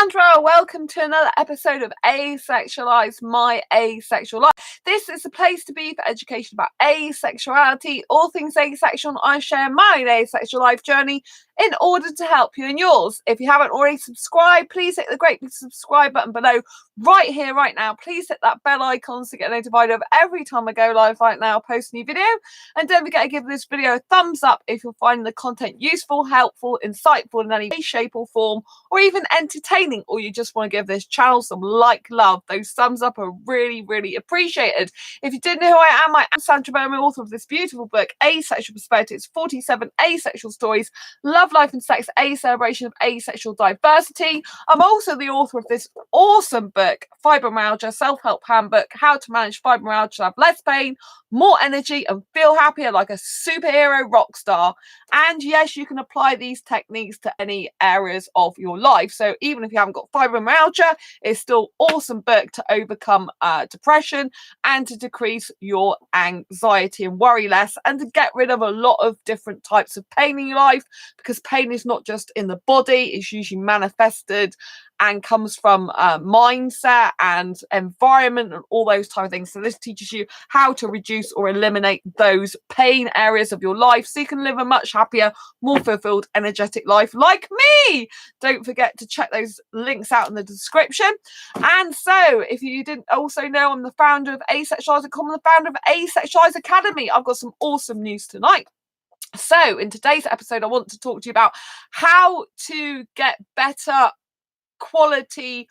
Sandra, welcome to another episode of Asexualized, my asexual life. This is a place to be for education about asexuality, all things asexual, and I share my asexual life journey in order to help you in yours. If you haven't already subscribed, please hit the great big subscribe button below right here, right now. Please hit that bell icon to get notified of every time I go live right now, post a new video. And don't forget to give this video a thumbs up if you're finding the content useful, helpful, insightful in any way, shape or form, or even entertaining, or you just want to give this channel some love. Those thumbs up are really appreciated. If you didn't know who I am Sandra Bowman, author of this beautiful book, Asexual Perspectives, 47 Asexual Stories, Love, Life and Sex, a celebration of asexual diversity. I'm also the author of this awesome book, Fibromyalgia, Self-Help Handbook, How to Manage Fibromyalgia to Have Less Pain, More Energy and Feel Happier like a Superhero Rock Star. And yes, you can apply these techniques to any areas of your life. So even if you haven't got fibromyalgia, it's still an awesome book to overcome depression and to decrease your anxiety and worry less, and to get rid of a lot of different types of pain in your life, because pain is not just in the body, it's usually manifested and comes from mindset and environment and all those type of things. So this teaches you how to reduce or eliminate those pain areas of your life so you can live a much happier, more fulfilled, energetic life like me. Don't forget to check those links out in the description. And so if you didn't also know, I'm the founder of asexuality.com, the founder of Asexualized Academy. I've got some awesome news tonight. So in today's episode, I want to talk to you about how to get better quality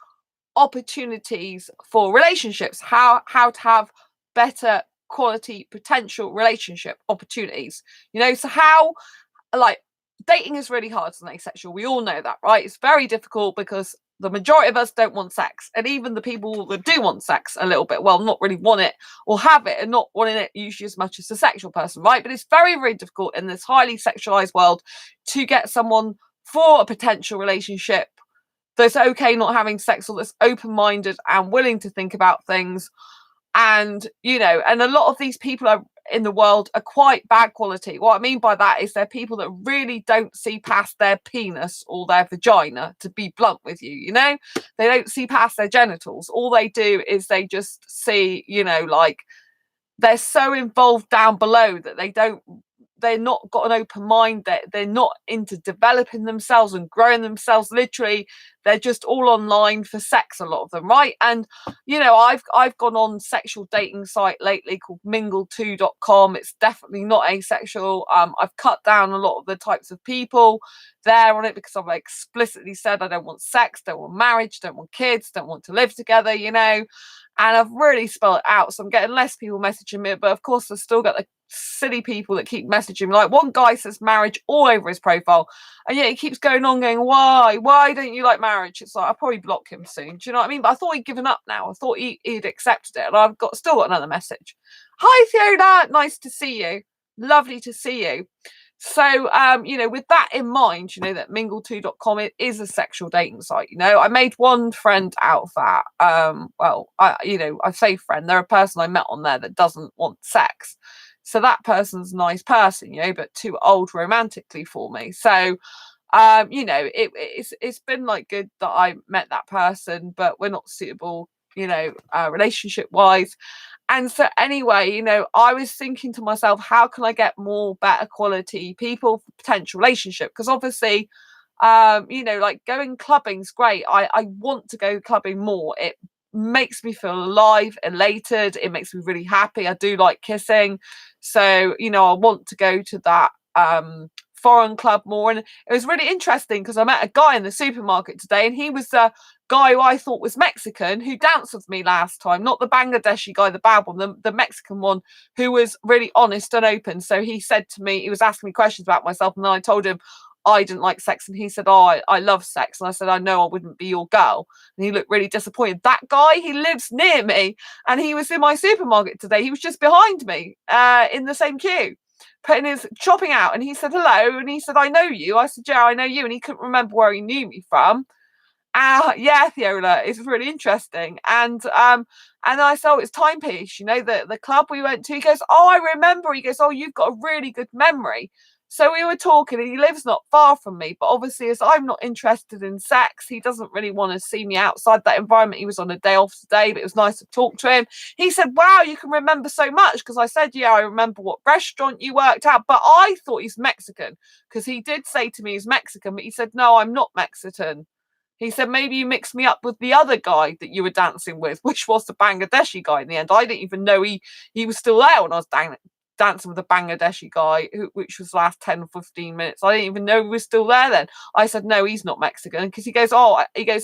opportunities for relationships, how to have better quality potential relationship opportunities. So how, like, dating is really hard as an asexual. We all know that, right? It's very difficult because the majority of us don't want sex, and even the people that do want sex a little bit, well, not really want it or have it and not wanting it usually as much as a sexual person, right? But it's very difficult in this highly sexualized world to get someone for a potential relationship that's okay not having sex, or that's open-minded and willing to think about things. And and a lot of these people are in the world are quite bad quality. What I mean by that is they're people that really don't see past their penis or their vagina, to be blunt with you. They don't see past their genitals. All they do is they just see, like, they're so involved down below that they're not got an open mind, that they're not into developing themselves and growing themselves. Literally, they're just all online for sex, a lot of them, right? And I've gone on sexual dating site lately called mingle2.com. It's definitely not asexual. I've cut down a lot of the types of people there on it because I've explicitly said I don't want sex, don't want marriage, don't want kids, don't want to live together, and I've really spelled it out. So I'm getting less people messaging me, but of course I've still got the silly people that keep messaging me. Like, one guy says marriage all over his profile, and yet he keeps going on going, why don't you like marriage? It's like, I'll probably block him soon. Do you know what I mean? But I thought he'd given up now. I thought he'd accepted it, and I've still got another message. Hi Fiona, nice to see you, lovely to see you. So with that in mind, that mingle2.com, it is a sexual dating site. I made one friend out of that. I say friend, they're a person I met on there that doesn't want sex. So that person's a nice person, but too old romantically for me. So, it's been good that I met that person, but we're not suitable, relationship wise. And so anyway, I was thinking to myself, how can I get more better quality people for potential relationship? Because obviously, going clubbing's great. I want to go clubbing more. It makes me feel alive, elated. It makes me really happy. I do like kissing. So, I want to go to that foreign club more. And it was really interesting because I met a guy in the supermarket today, and he was a guy who I thought was Mexican, who danced with me last time, not the Bangladeshi guy, the bad one, the Mexican one, who was really honest and open. So he said to me, he was asking me questions about myself, and then I told him I didn't like sex, and he said, I love sex. And I said, I know I wouldn't be your girl. And he looked really disappointed. That guy, he lives near me, and he was in my supermarket today. He was just behind me in the same queue, putting his shopping out, and he said hello, and he said, I know you. I said, yeah, I know you. And he couldn't remember where he knew me from. Yeah, Fiola, it's really interesting. And I said, oh, it's Timepiece, the club we went to. He goes, oh, I remember. He goes, oh, you've got a really good memory. So we were talking, and he lives not far from me, but obviously, as I'm not interested in sex, he doesn't really want to see me outside that environment. He was on a day off today, but it was nice to talk to him. He said, wow, you can remember so much, because I said, yeah, I remember what restaurant you worked at, but I thought he's Mexican, because he did say to me he's Mexican, but he said, no, I'm not Mexican. He said, maybe you mixed me up with the other guy that you were dancing with, which was the Bangladeshi guy in the end. I didn't even know he was still there when I was dancing with a Bangladeshi guy, which was the last 10 or 15 minutes. I didn't even know he was still there then. I said, no, he's not Mexican, because he goes,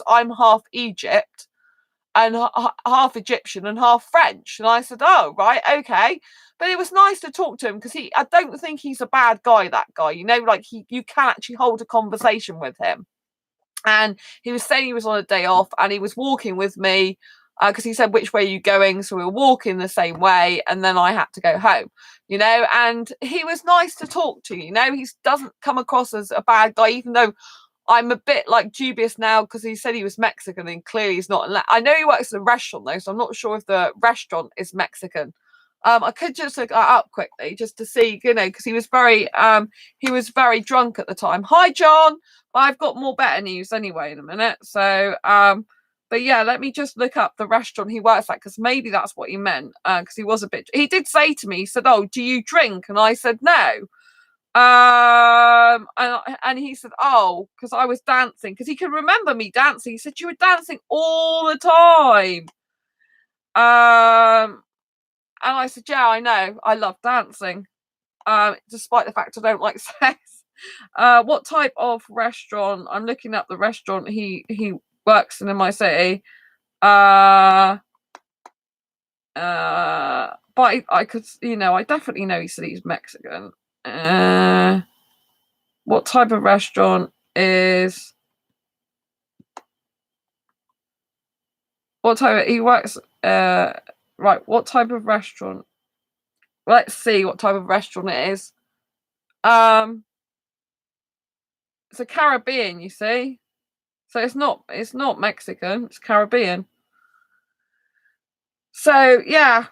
I'm half Egypt and half Egyptian and half French. And I said, oh, right, okay. But it was nice to talk to him, because I don't think he's a bad guy, that guy. You know, like you can actually hold a conversation with him. And he was saying he was on a day off, and he was walking with me, because he said, which way are you going? So we were walking the same way, and then I had to go home, you know. And he was nice to talk to, you know. He doesn't come across as a bad guy, even though I'm a bit like dubious now, because he said he was Mexican, and clearly he's not. I know he works at a restaurant though, so I'm not sure if the restaurant is Mexican. I could just look that up quickly just to see, you know, because he was very drunk at the time. Hi, John. I've got more better news anyway in a minute. So, but yeah, let me just look up the restaurant he works at, because maybe that's what he meant. Because he was a bit. He did say to me, he said, "Oh, do you drink?" And I said, "No." And he said, "Oh, because I was dancing," because he could remember me dancing. He said, "You were dancing all the time." And I said, yeah, I know. I love dancing, despite the fact I don't like sex. What type of restaurant? I'm looking up the restaurant he works in my city. But I could, you know, I definitely know he said he's Mexican. What type of restaurant is? What type? He works. Right. What type of restaurant? Let's see what type of restaurant it is. It's a Caribbean, you see. So it's not Mexican, it's Caribbean. So yeah.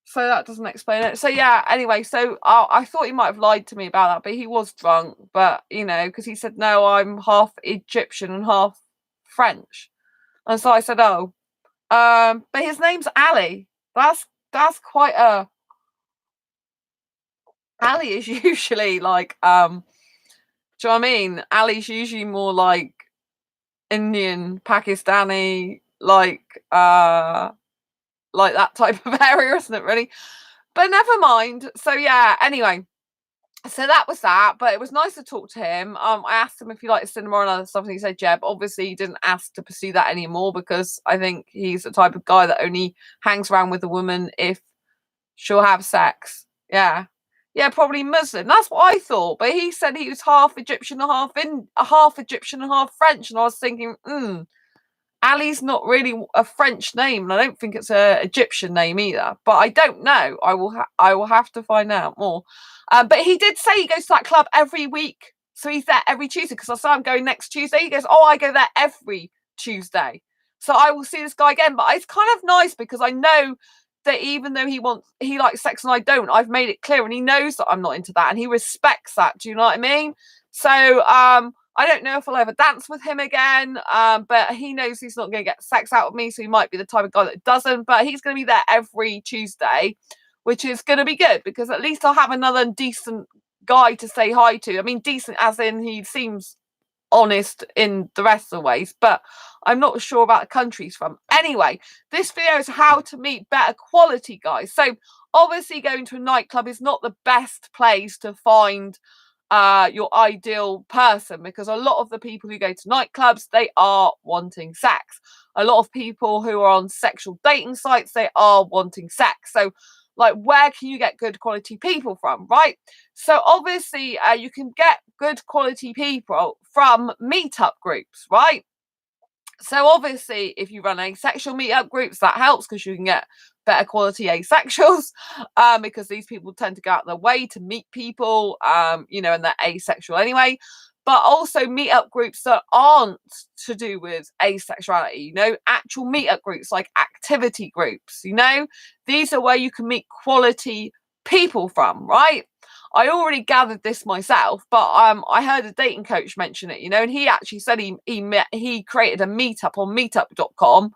So that doesn't explain it. So yeah, anyway, so I thought he might have lied to me about that, but he was drunk. But you know, because he said, no, I'm half Egyptian and half French. And so I said, oh. But his name's Ali. That's quite a Ali is usually like do you know what I mean? Ali's usually more like Indian, Pakistani, like that type of area, isn't it, really? But never mind. So yeah, anyway, so that was that. But it was nice to talk to him. I asked him if he liked cinema and other stuff, and he said, yeah, but obviously he didn't ask to pursue that anymore, because I think he's the type of guy that only hangs around with a woman if she'll have sex. Yeah. Yeah, probably Muslim. That's what I thought. But he said he was half Egyptian and half Egyptian and half French. And I was thinking, Ali's not really a French name, and I don't think it's a Egyptian name either. But I don't know. I will have to find out more. But he did say he goes to that club every week, so he's there every Tuesday. Because I saw him going next Tuesday. He goes, "Oh, I go there every Tuesday, so I will see this guy again." But it's kind of nice, because I know that even though he likes sex and I don't, I've made it clear, and he knows that I'm not into that, and he respects that. Do you know what I mean? So I don't know if I'll ever dance with him again, but he knows he's not going to get sex out of me, so he might be the type of guy that doesn't, but he's going to be there every Tuesday, which is going to be good, because at least I'll have another decent guy to say hi to. I mean, decent as in he seems honest in the rest of the ways, but I'm not sure about the country he's from. Anyway, this video is how to meet better quality guys. So obviously going to a nightclub is not the best place to find your ideal person, because a lot of the people who go to nightclubs, they are wanting sex. A lot of people who are on sexual dating sites, they are wanting sex. So like, where can you get good quality people from, right? So obviously you can get good quality people from meetup groups, right? So obviously if you run asexual meetup groups, that helps, because you can get better quality asexuals, because these people tend to go out of their way to meet people, you know, and they're asexual anyway. But also meetup groups that aren't to do with asexuality, you know, actual meetup groups like activity groups, you know, these are where you can meet quality people from, right? I already gathered this myself, but I heard a dating coach mention it, and he actually said he created a meetup on meetup.com,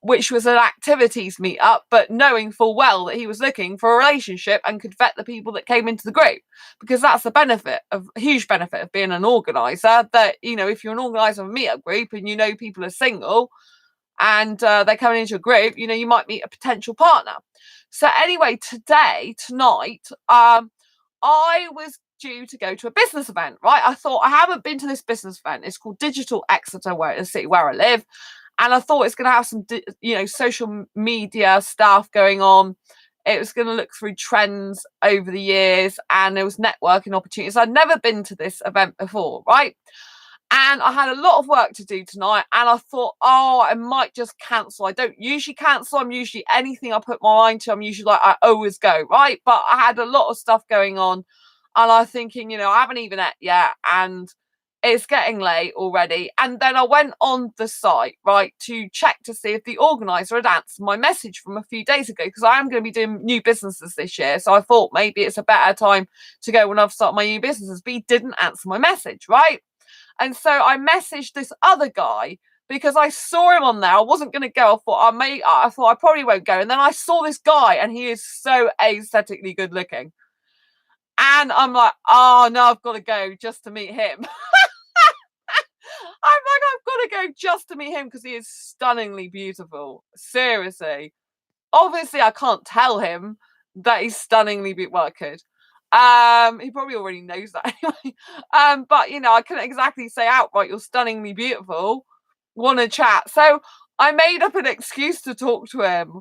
which was an activities meetup, but knowing full well that he was looking for a relationship and could vet the people that came into the group, because that's the huge benefit of being an organizer, that, if you're an organizer of a meetup group and people are single and they're coming into a group, you might meet a potential partner. So anyway, tonight, I was due to go to a business event, right? I thought, I haven't been to this business event. It's called Digital Exeter, the city where I live. And I thought it's going to have some, social media stuff going on. It was going to look through trends over the years, and there was networking opportunities. I'd never been to this event before, right? And I had a lot of work to do tonight, and I thought, I might just cancel. I don't usually cancel. I'm usually, anything I put my mind to, I'm usually like, I always go, right? But I had a lot of stuff going on, and I'm thinking, I haven't even ate yet, and it's getting late already. And then I went on the site, right, to check to see if the organizer had answered my message from a few days ago, because I am going to be doing new businesses this year. So I thought maybe it's a better time to go when I've started my new businesses. But he didn't answer my message, right? And so I messaged this other guy because I saw him on there. I wasn't going to go. I thought I probably won't go. And then I saw this guy, and he is so aesthetically good looking. And I'm like, oh no, I've got to go just to meet him. I've got to go just to meet him because he is stunningly beautiful. Seriously. Obviously, I can't tell him that he's stunningly beautiful. Well, I could. He probably already knows that anyway. But I couldn't exactly say outright, you're stunningly beautiful. Want to chat? So I made up an excuse to talk to him.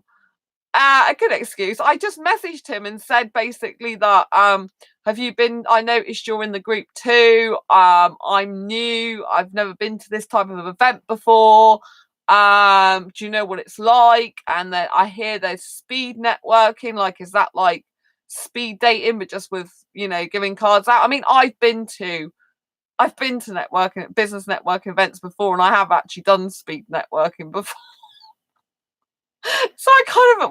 A good excuse. I just messaged him and said basically that have you been, I noticed you're in the group too. I'm new. I've never been to this type of event before. Do you know what it's like? And then I hear there's speed networking. Like, is that like speed dating, but just with, giving cards out? I mean, I've been to networking, business networking events before, and I have actually done speed networking before. So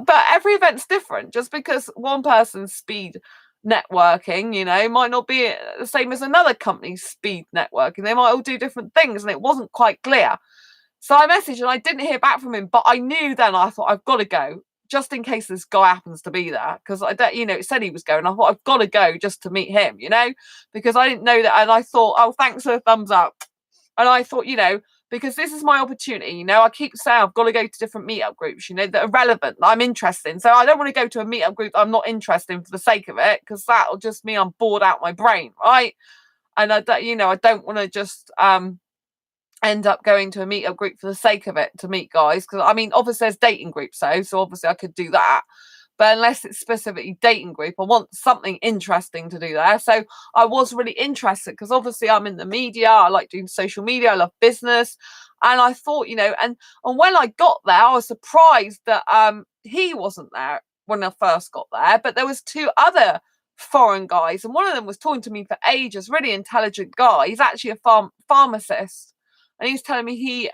but every event's different. Just because one person's speed networking, might not be the same as another company's speed networking. They might all do different things, and it wasn't quite clear. So I messaged, and I didn't hear back from him, but I knew then, I thought, I've got to go just in case this guy happens to be there, because it said he was going. I thought, I've got to go just to meet him, because I didn't know that. And I thought, oh, thanks for the thumbs up. And I thought, because this is my opportunity, I keep saying I've got to go to different meetup groups, that are relevant, that I'm interested in. So I don't want to go to a meetup group I'm not interested in for the sake of it, because that'll just mean I'm bored out my brain, right? And I don't want to just end up going to a meetup group for the sake of it to meet guys, because I mean, obviously there's dating groups, so obviously I could do that. But unless it's specifically dating group, I want something interesting to do there. So I was really interested because obviously I'm in the media. I like doing social media. I love business. And I thought, and when I got there, I was surprised that he wasn't there when I first got there. But there was two other foreign guys, and one of them was talking to me for ages, really intelligent guy. He's actually a pharmacist. And he was telling me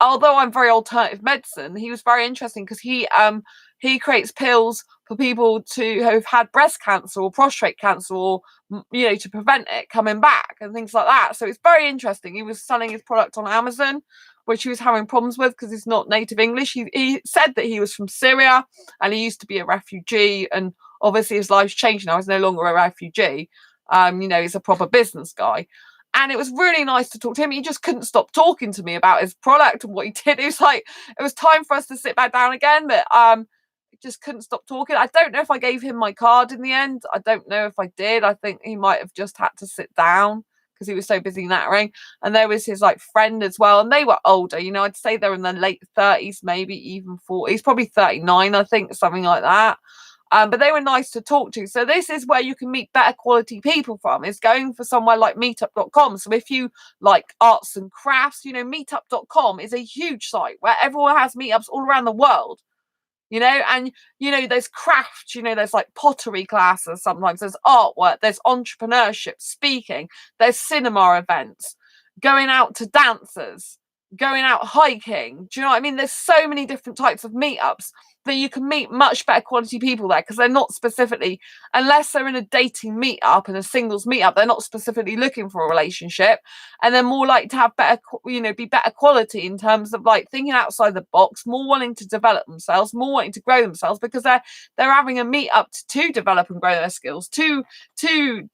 although I'm very alternative medicine, he was very interesting because he creates pills for people who've had breast cancer or prostate cancer, or to prevent it coming back and things like that. So it's very interesting. He was selling his product on Amazon, which he was having problems with because he's not native English. He said that he was from Syria and he used to be a refugee, and obviously his life's changed now. He's no longer a refugee. He's a proper business guy. And it was really nice to talk to him. He just couldn't stop talking to me about his product and what he did. It was like, it was time for us to sit back down again, but just couldn't stop talking. I don't know if I gave him my card in the end. I don't know if I did. I think he might have just had to sit down because he was so busy nattering. And there was his friend as well. And they were older, I'd say they're in their late 30s, maybe even 40s, probably 39, I think, something like that. But they were nice to talk to. So this is where you can meet better quality people from, is going for somewhere like meetup.com. So if you like arts and crafts, meetup.com is a huge site where everyone has meetups all around the world, and, there's crafts, there's like pottery classes sometimes, there's artwork, there's entrepreneurship, speaking, there's cinema events, going out to dancers, going out hiking. Do you know what I mean? There's so many different types of meetups that you can meet much better quality people there, because they're not specifically, unless they're in a dating meetup and a singles meetup, they're not specifically looking for a relationship, and they're more likely to have better, be better quality in terms of like thinking outside the box, more wanting to develop themselves, more wanting to grow themselves, because they're having a meetup to develop and grow their skills, to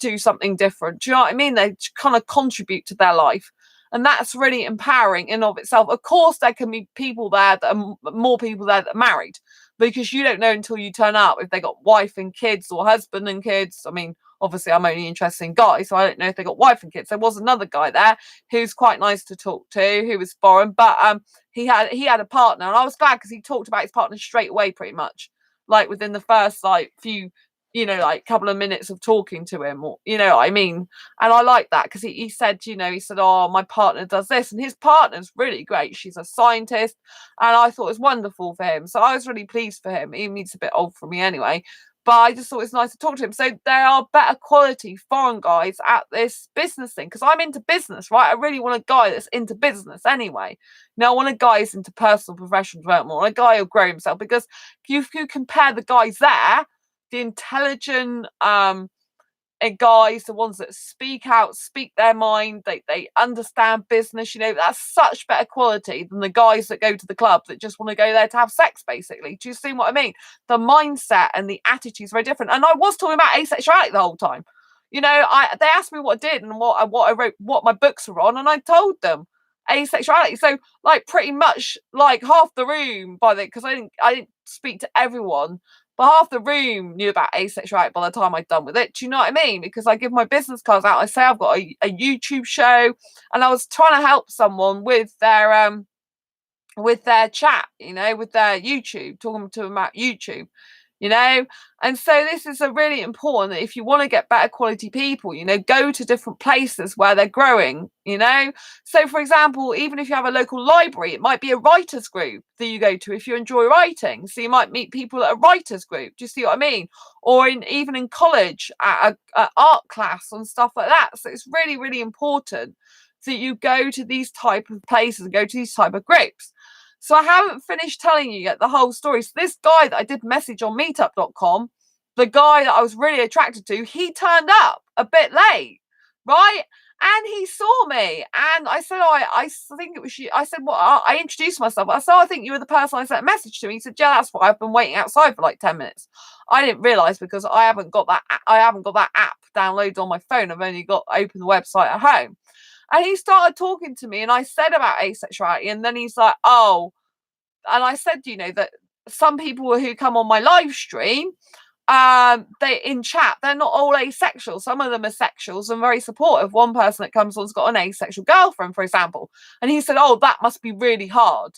do something different. Do you know what I mean? They kind of contribute to their life. And that's really empowering in of itself. Of course, there can be people there that are more people there that are married, because you don't know until you turn up if they got wife and kids or husband and kids. I mean, obviously, I'm only interested in guys, so I don't know if they got wife and kids. There was another guy there who's quite nice to talk to, who was foreign, but he had a partner, and I was glad because he talked about his partner straight away, pretty much, like within the first like few, like couple of minutes of talking to him, or what I mean. And I like that, because he said, oh, my partner does this, and his partner's really great. She's a scientist, and I thought it was wonderful for him. So I was really pleased for him. Even he's a bit old for me anyway, but I just thought it's nice to talk to him. So there are better quality foreign guys at this business thing, because I'm into business, right? I really want a guy that's into business anyway. I want a guy who's into personal professional development, or a guy who'll grow himself, because if you compare the guys there, the intelligent guys, the ones that speak out, speak their mind, they understand business, that's such better quality than the guys that go to the club that just want to go there to have sex, basically. Do you see what I mean? The mindset and the attitude is very different. And I was talking about asexuality the whole time. They asked me what I did and what I wrote, what my books are on, and I told them asexuality. So like pretty much like half the room, because I didn't speak to everyone, but half the room knew about asexuality by the time I'd done with it. Do you know what I mean? Because I give my business cards out. I say I've got a YouTube show, and I was trying to help someone with their chat, with their YouTube, talking to them about YouTube, and so this is a really important, that if you want to get better quality people, go to different places where they're growing, so for example, even if you have a local library, it might be a writers group that you go to if you enjoy writing, so you might meet people at a writers group. Do you see what I mean? Or even in college at a art class and stuff like that. So it's really, really important that you go to these type of places and go to these type of groups. So I haven't finished telling you yet the whole story. So this guy that I did message on meetup.com, the guy that I was really attracted to, he turned up a bit late, right? And he saw me, and I said, I think it was you. I said, well, I introduced myself. I said, I think you were the person I sent a message to. He said, yeah, that's why I've been waiting outside for like 10 minutes. I didn't realize, because I haven't got that app downloaded on my phone. I've only got open the website at home. And he started talking to me, and I said about asexuality, and then he's like, oh, and I said, that some people who come on my live stream, they in chat, they're not all asexual. Some of them are sexuals and very supportive. One person that comes on's got an asexual girlfriend, for example, and he said, oh, that must be really hard.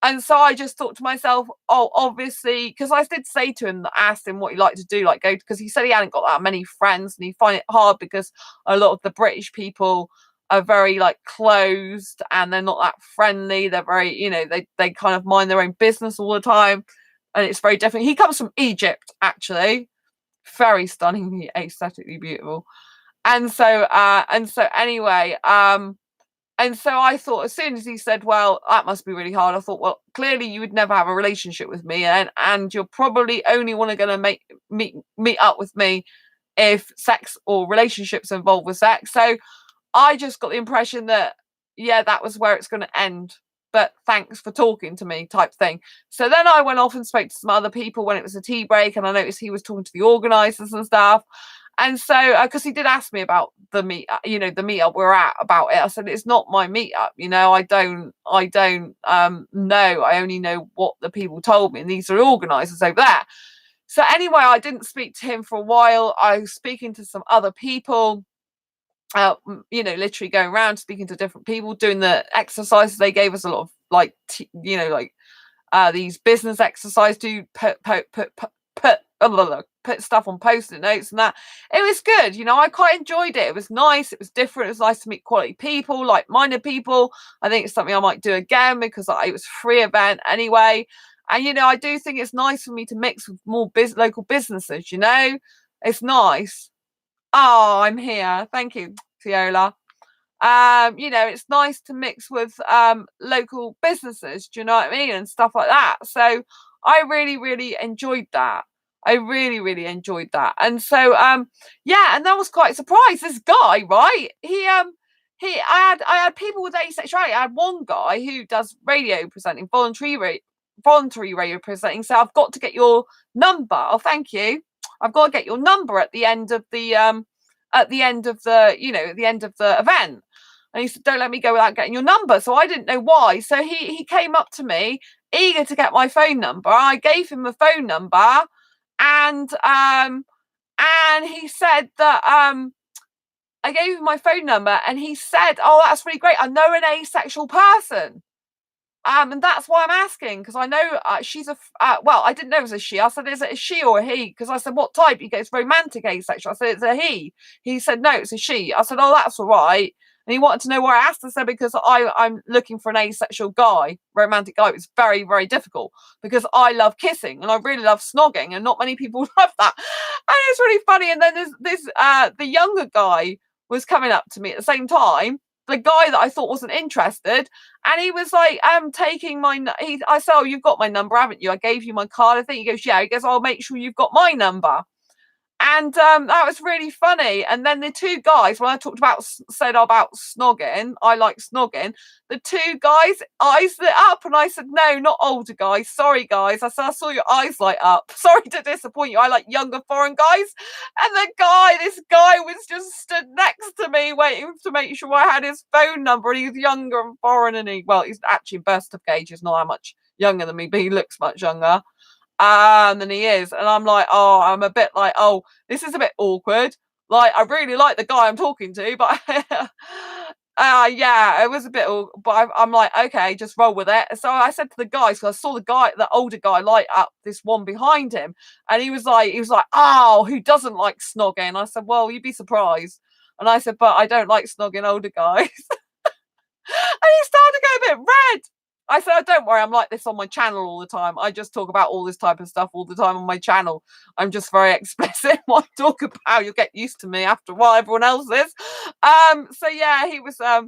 And so I just thought to myself, oh, obviously, because I did say to him, asked him what he liked to do, like go, because he said he hadn't got that many friends, and he find it hard because a lot of the British people are very like closed, and they're not that friendly. They're very, they kind of mind their own business all the time, and it's very different. He comes from Egypt, actually, very stunningly aesthetically beautiful. And so anyway, and so I thought, as soon as he said, well, that must be really hard, I thought, well, clearly you would never have a relationship with me, and you're probably only going to meet up with me if sex or relationships involved with sex. So I just got the impression that, yeah, that was where it's going to end. But thanks for talking to me, type thing. So then I went off and spoke to some other people when it was a tea break, and I noticed he was talking to the organisers and stuff. And so, because he did ask me about the meet, the meetup we're at, about it. I said, it's not my meetup, I don't know. I only know what the people told me, and these are organisers over there. So anyway, I didn't speak to him for a while. I was speaking to some other people. Literally going around speaking to different people, doing the exercises. They gave us a lot of like these business exercises to put stuff on post-it notes and that. It was good. I quite enjoyed it. It was nice. It was different. It was nice to meet quality people, like-minded people. I think it's something I might do again, because it was a free event anyway. And I do think it's nice for me to mix with more local businesses. It's nice. Oh, I'm here. Thank you, Fiola. You know, it's nice to mix with local businesses, do you know what I mean, and stuff like that. So I really enjoyed that. I really enjoyed that. And so yeah, and I was quite surprised. This guy, right, I had people with asexuality. I had one guy who does radio presenting, voluntary radio presenting. So I've got to get your number. Oh, thank you. I've got to get your number at the end of the you know, at the end of the event. And he said, don't let me go without getting your number. So I didn't know why. So he came up to me, eager to get my phone number. I gave him the phone number, and he said that I gave him my phone number, and he said, oh, that's really great. I know an asexual person. And that's why I'm asking, because I know she's well, I didn't know it was a she. I said, is it a she or a he? Because I said, what type? He goes, romantic asexual. I said, it's a he. He said, no, it's a she. I said, oh, that's all right. And he wanted to know where I asked. I said, because I'm looking for an asexual guy, romantic guy. It's very difficult because I love kissing and I really love snogging, and not many people love that. And it's really funny. And then there's this the younger guy was coming up to me at the same time, the guy that I thought wasn't interested, and he was like, taking my, I said, oh, you've got my number, haven't you? I gave you my card, I think. He goes, yeah. He goes, I'll make sure you've got my number. And that was really funny. And then the two guys, when I talked about, said about snogging, I like snogging, the two guys' eyes lit up, and I said, no, not older guys, sorry guys. I said, I saw your eyes light up, sorry to disappoint you, I like younger foreign guys. And this guy was just stood next to me waiting to make sure I had his phone number, and he was younger and foreign, and he's actually birth certificate is not that much younger than me, but he looks much younger than he is. And I'm like, oh, I'm a bit like, oh, this is a bit awkward. Like, I really like the guy I'm talking to, but yeah, it was a bit, but I'm like, okay, just roll with it. So I said to the guys, because I saw the older guy light up this one behind him, and he was like, oh, who doesn't like snogging? I said, well, you'd be surprised. And I said, but I don't like snogging older guys. And he started to go a bit red. I said, oh, don't worry, I'm like this on my channel all the time. I just talk about all this type of stuff all the time on my channel. I'm just very explicit what I talk about. You'll get used to me after a while, everyone else is. So yeah, he was that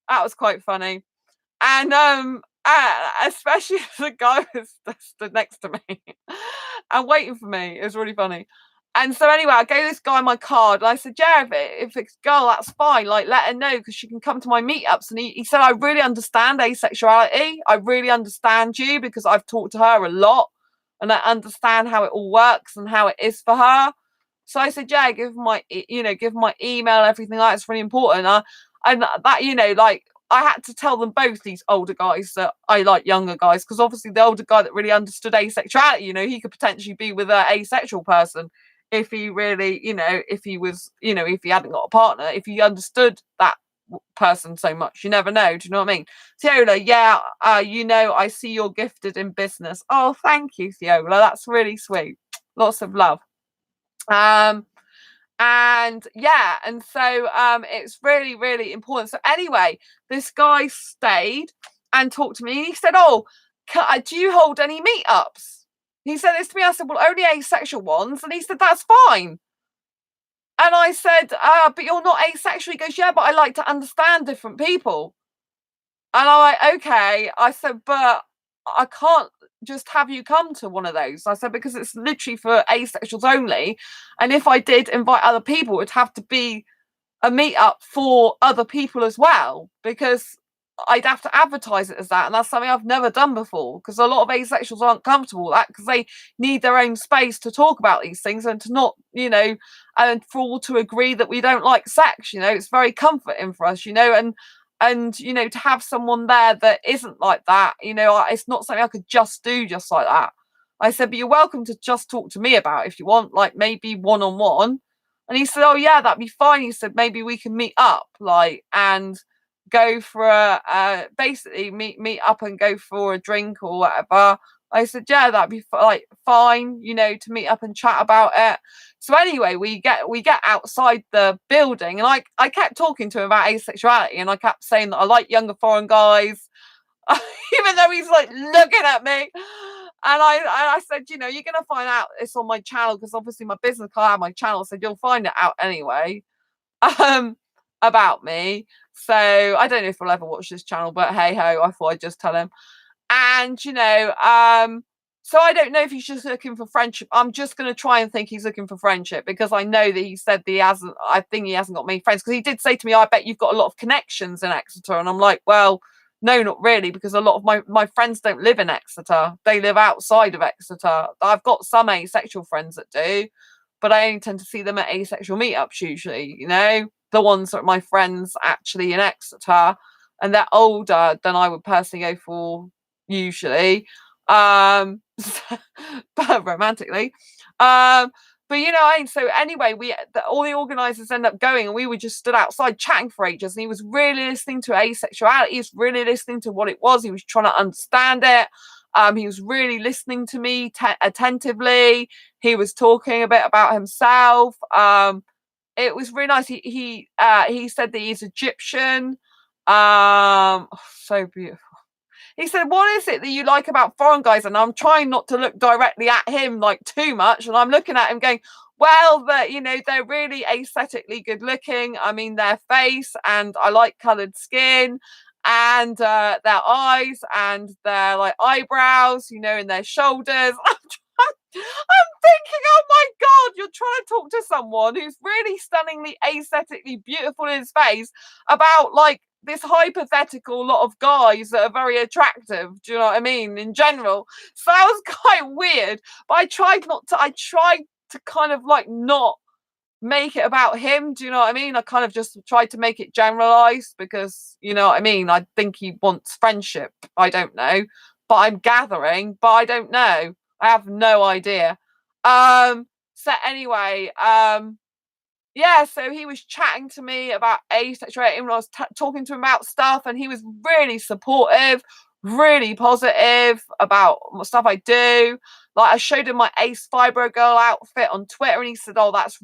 was quite funny. And especially the guy was stood next to me and waiting for me. It was really funny. And so anyway, I gave this guy my card, and I said, yeah, if it's a girl, that's fine. Like, let her know, because she can come to my meetups. And he said, I really understand asexuality. I really understand you, because I've talked to her a lot, and I understand how it all works and how it is for her. So I said, yeah, give my email, everything like that's really important. And that, like, I had to tell them both, these older guys, that I like younger guys, because obviously the older guy that really understood asexuality, he could potentially be with an asexual person if he really, if he was, if he hadn't got a partner, if he understood that person so much. You never know. Do you know what I mean? Theola, yeah, I see you're gifted in business. Oh, thank you, Theola. That's really sweet. Lots of love. And yeah, and so it's really important. So anyway, this guy stayed and talked to me, and he said, oh, do you hold any meetups? He said this to me. I said, well, only asexual ones. And he said, that's fine. And I said, but you're not asexual. He goes, yeah, but I like to understand different people. And I'm like, okay. I said, but I can't just have you come to one of those. I said, because it's literally for asexuals only. And if I did invite other people, it'd have to be a meetup for other people as well, because I'd have to advertise it as that, and that's something I've never done before, because a lot of asexuals aren't comfortable with that, because they need their own space to talk about these things, and to not, and for all to agree that we don't like sex. It's very comforting for us, and to have someone there that isn't like that, it's not something I could just do just like that. I said, but you're welcome to just talk to me about it if you want, like maybe one-on-one. And he said, oh yeah, that'd be fine. He said, maybe we can meet up, like, and go for basically meet up and go for a drink or whatever. I said, yeah, that'd be fine, to meet up and chat about it. So anyway, we get outside the building, and I kept talking to him about asexuality, and I kept saying that I like younger foreign guys, even though he's like looking at me. And I said, you're going to find out it's on my channel, because obviously my business card had my channel, so you'll find it out anyway. about me. So I don't know if he'll ever watch this channel, but hey ho, I thought I'd just tell him. And so I don't know if he's just looking for friendship. I'm just going to try and think he's looking for friendship, because I know that he said that he hasn't. I think he hasn't got many friends, because he did say to me, "I bet you've got a lot of connections in Exeter," and I'm like, well, no, not really, because a lot of my friends don't live in Exeter. They live outside of Exeter. I've got some asexual friends that do, but I only tend to see them at asexual meetups usually. The ones that are my friends actually in Exeter, and they're older than I would personally go for usually, but romantically. But so anyway, all the organisers end up going, and we were just stood outside chatting for ages. And he was really listening to asexuality. He was really listening to what it was. He was trying to understand it. He was really listening to me attentively. He was talking a bit about himself. It was really nice. He said that he's Egyptian. So beautiful. He said, "What is it that you like about foreign guys?" And I'm trying not to look directly at him like too much, and I'm looking at him going, well, they're really aesthetically good looking. I mean, their face, and I like coloured skin, and their eyes, and their like eyebrows, and their shoulders. I'm thinking, oh my God, you're trying to talk to someone who's really stunningly aesthetically beautiful in his face about like this hypothetical lot of guys that are very attractive. Do you know what I mean? In general. So that was quite weird. But I tried to kind of like not make it about him. Do you know what I mean? I kind of just tried to make it generalized, because you know what I mean? I think he wants friendship. I don't know. But I'm gathering, but I don't know. I have no idea. So anyway, yeah, so he was chatting to me about asexuality, and I was talking to him about stuff, and he was really supportive, really positive about stuff I do. Like I showed him my Ace Fibro Girl outfit on Twitter, and he said, "Oh, that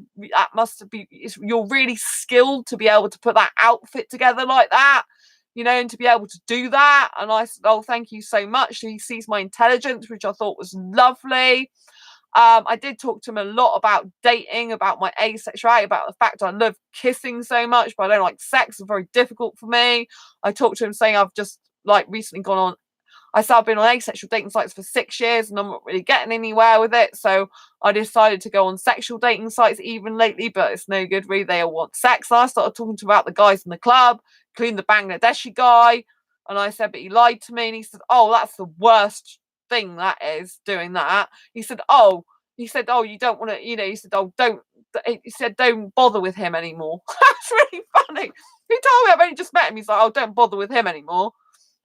must be. You're really skilled to be able to put that outfit together like that, and to be able to do that." And I said, "Oh, thank you so much." He sees my intelligence, which I thought was lovely. I did talk to him a lot about dating, about my asexuality, about the fact I love kissing so much, but I don't like sex. It's very difficult for me. I talked to him saying I've just like recently gone on. I started being on asexual dating sites for 6 years, and I'm not really getting anywhere with it. So I decided to go on sexual dating sites even lately, but it's no good really. They all want sex. And I started talking to him about the guys in the club, including the Bangladeshi guy. And I said, but he lied to me. And he said, "Oh, that's the worst thing, that is, doing that." He said, "Oh, you don't want to, he said, "Oh, don't," he said, "don't bother with him anymore." That's really funny. He told me I've only just met him. He's like, "Oh, don't bother with him anymore.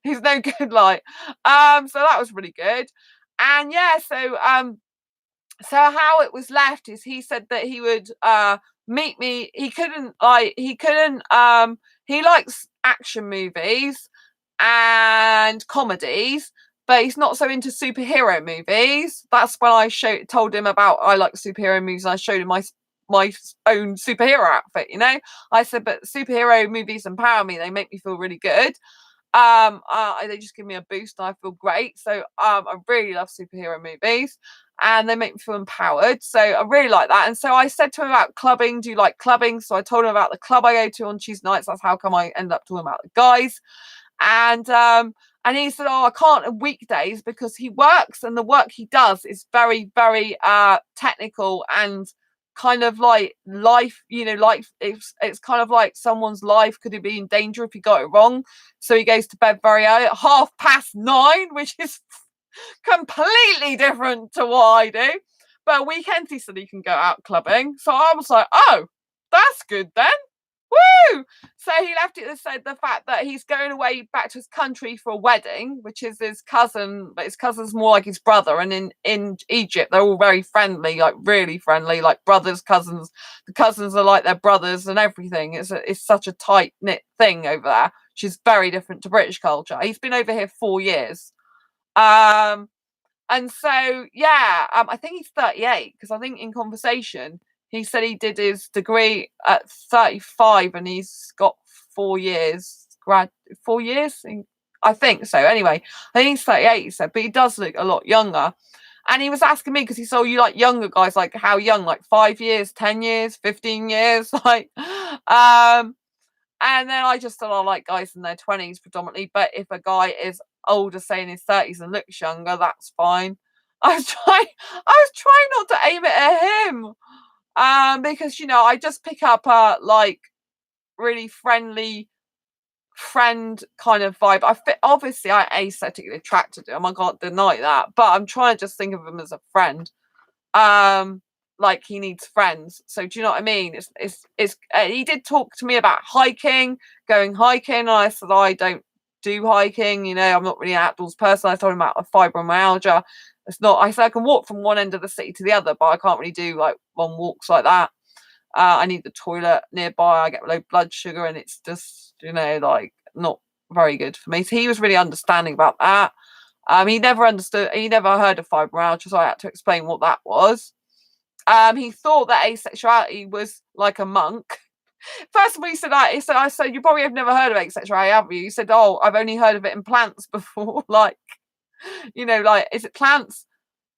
He's no good." Like, so that was really good. And yeah, so how it was left is he said that he would meet me. He likes action movies and comedies, but he's not so into superhero movies. That's when I told him about I like superhero movies, and I showed him my own superhero outfit. I said, but superhero movies empower me. They make me feel really good. They just give me a boost, and I feel great. So I really love superhero movies, and they make me feel empowered. So I really like that. And so I said to him about clubbing. Do you like clubbing? So I told him about the club I go to on Tuesday nights. That's how come I end up talking about the guys. And he said, "Oh, I can't on weekdays because he works, and the work he does is very, very technical and kind of like life, like it's kind of like someone's life could be in danger if he got it wrong. So he goes to bed very early at 9:30, which is completely different to what I do. But weekends he said he can go out clubbing. So I was like, oh, that's good then. Woo! So he left it to say the fact that he's going away back to his country for a wedding, which is his cousin, but his cousin's more like his brother. And in Egypt, they're all very friendly, like really friendly, like brothers, cousins. The cousins are like their brothers and everything. It's such a tight knit thing over there, which is very different to British culture. He's been over here 4 years. And so, yeah, I think he's 38, because I think in conversation, he said he did his degree at 35, and he's got 4 years, 4 years? I think so. Anyway, I think he's 38, he said, but he does look a lot younger. And he was asking me, because he saw you like younger guys, like how young, like 5 years, 10 years, 15 years, like, And then I just thought I like guys in their 20s predominantly, but if a guy is older, say in his 30s, and looks younger, that's fine. I was trying not to aim it at him. Because I just pick up a like really friendly friend kind of vibe. Obviously I aesthetically attracted to him. I can't deny that, but I'm trying to just think of him as a friend. Like he needs friends. So do you know what I mean? It's he did talk to me about going hiking. And I said I don't do hiking. I'm not really an outdoors person. I told him about fibromyalgia. It's not. I said I can walk from one end of the city to the other, but I can't really do like long walks like that. I need the toilet nearby. I get low blood sugar, and it's just like not very good for me. So he was really understanding about that. He never understood. He never heard of fibromyalgia, so I had to explain what that was. He thought that asexuality was like a monk. First of all, he said, I said, you probably have never heard of asexuality, have you? He said, oh, I've only heard of it in plants before. Like, like, is it plants,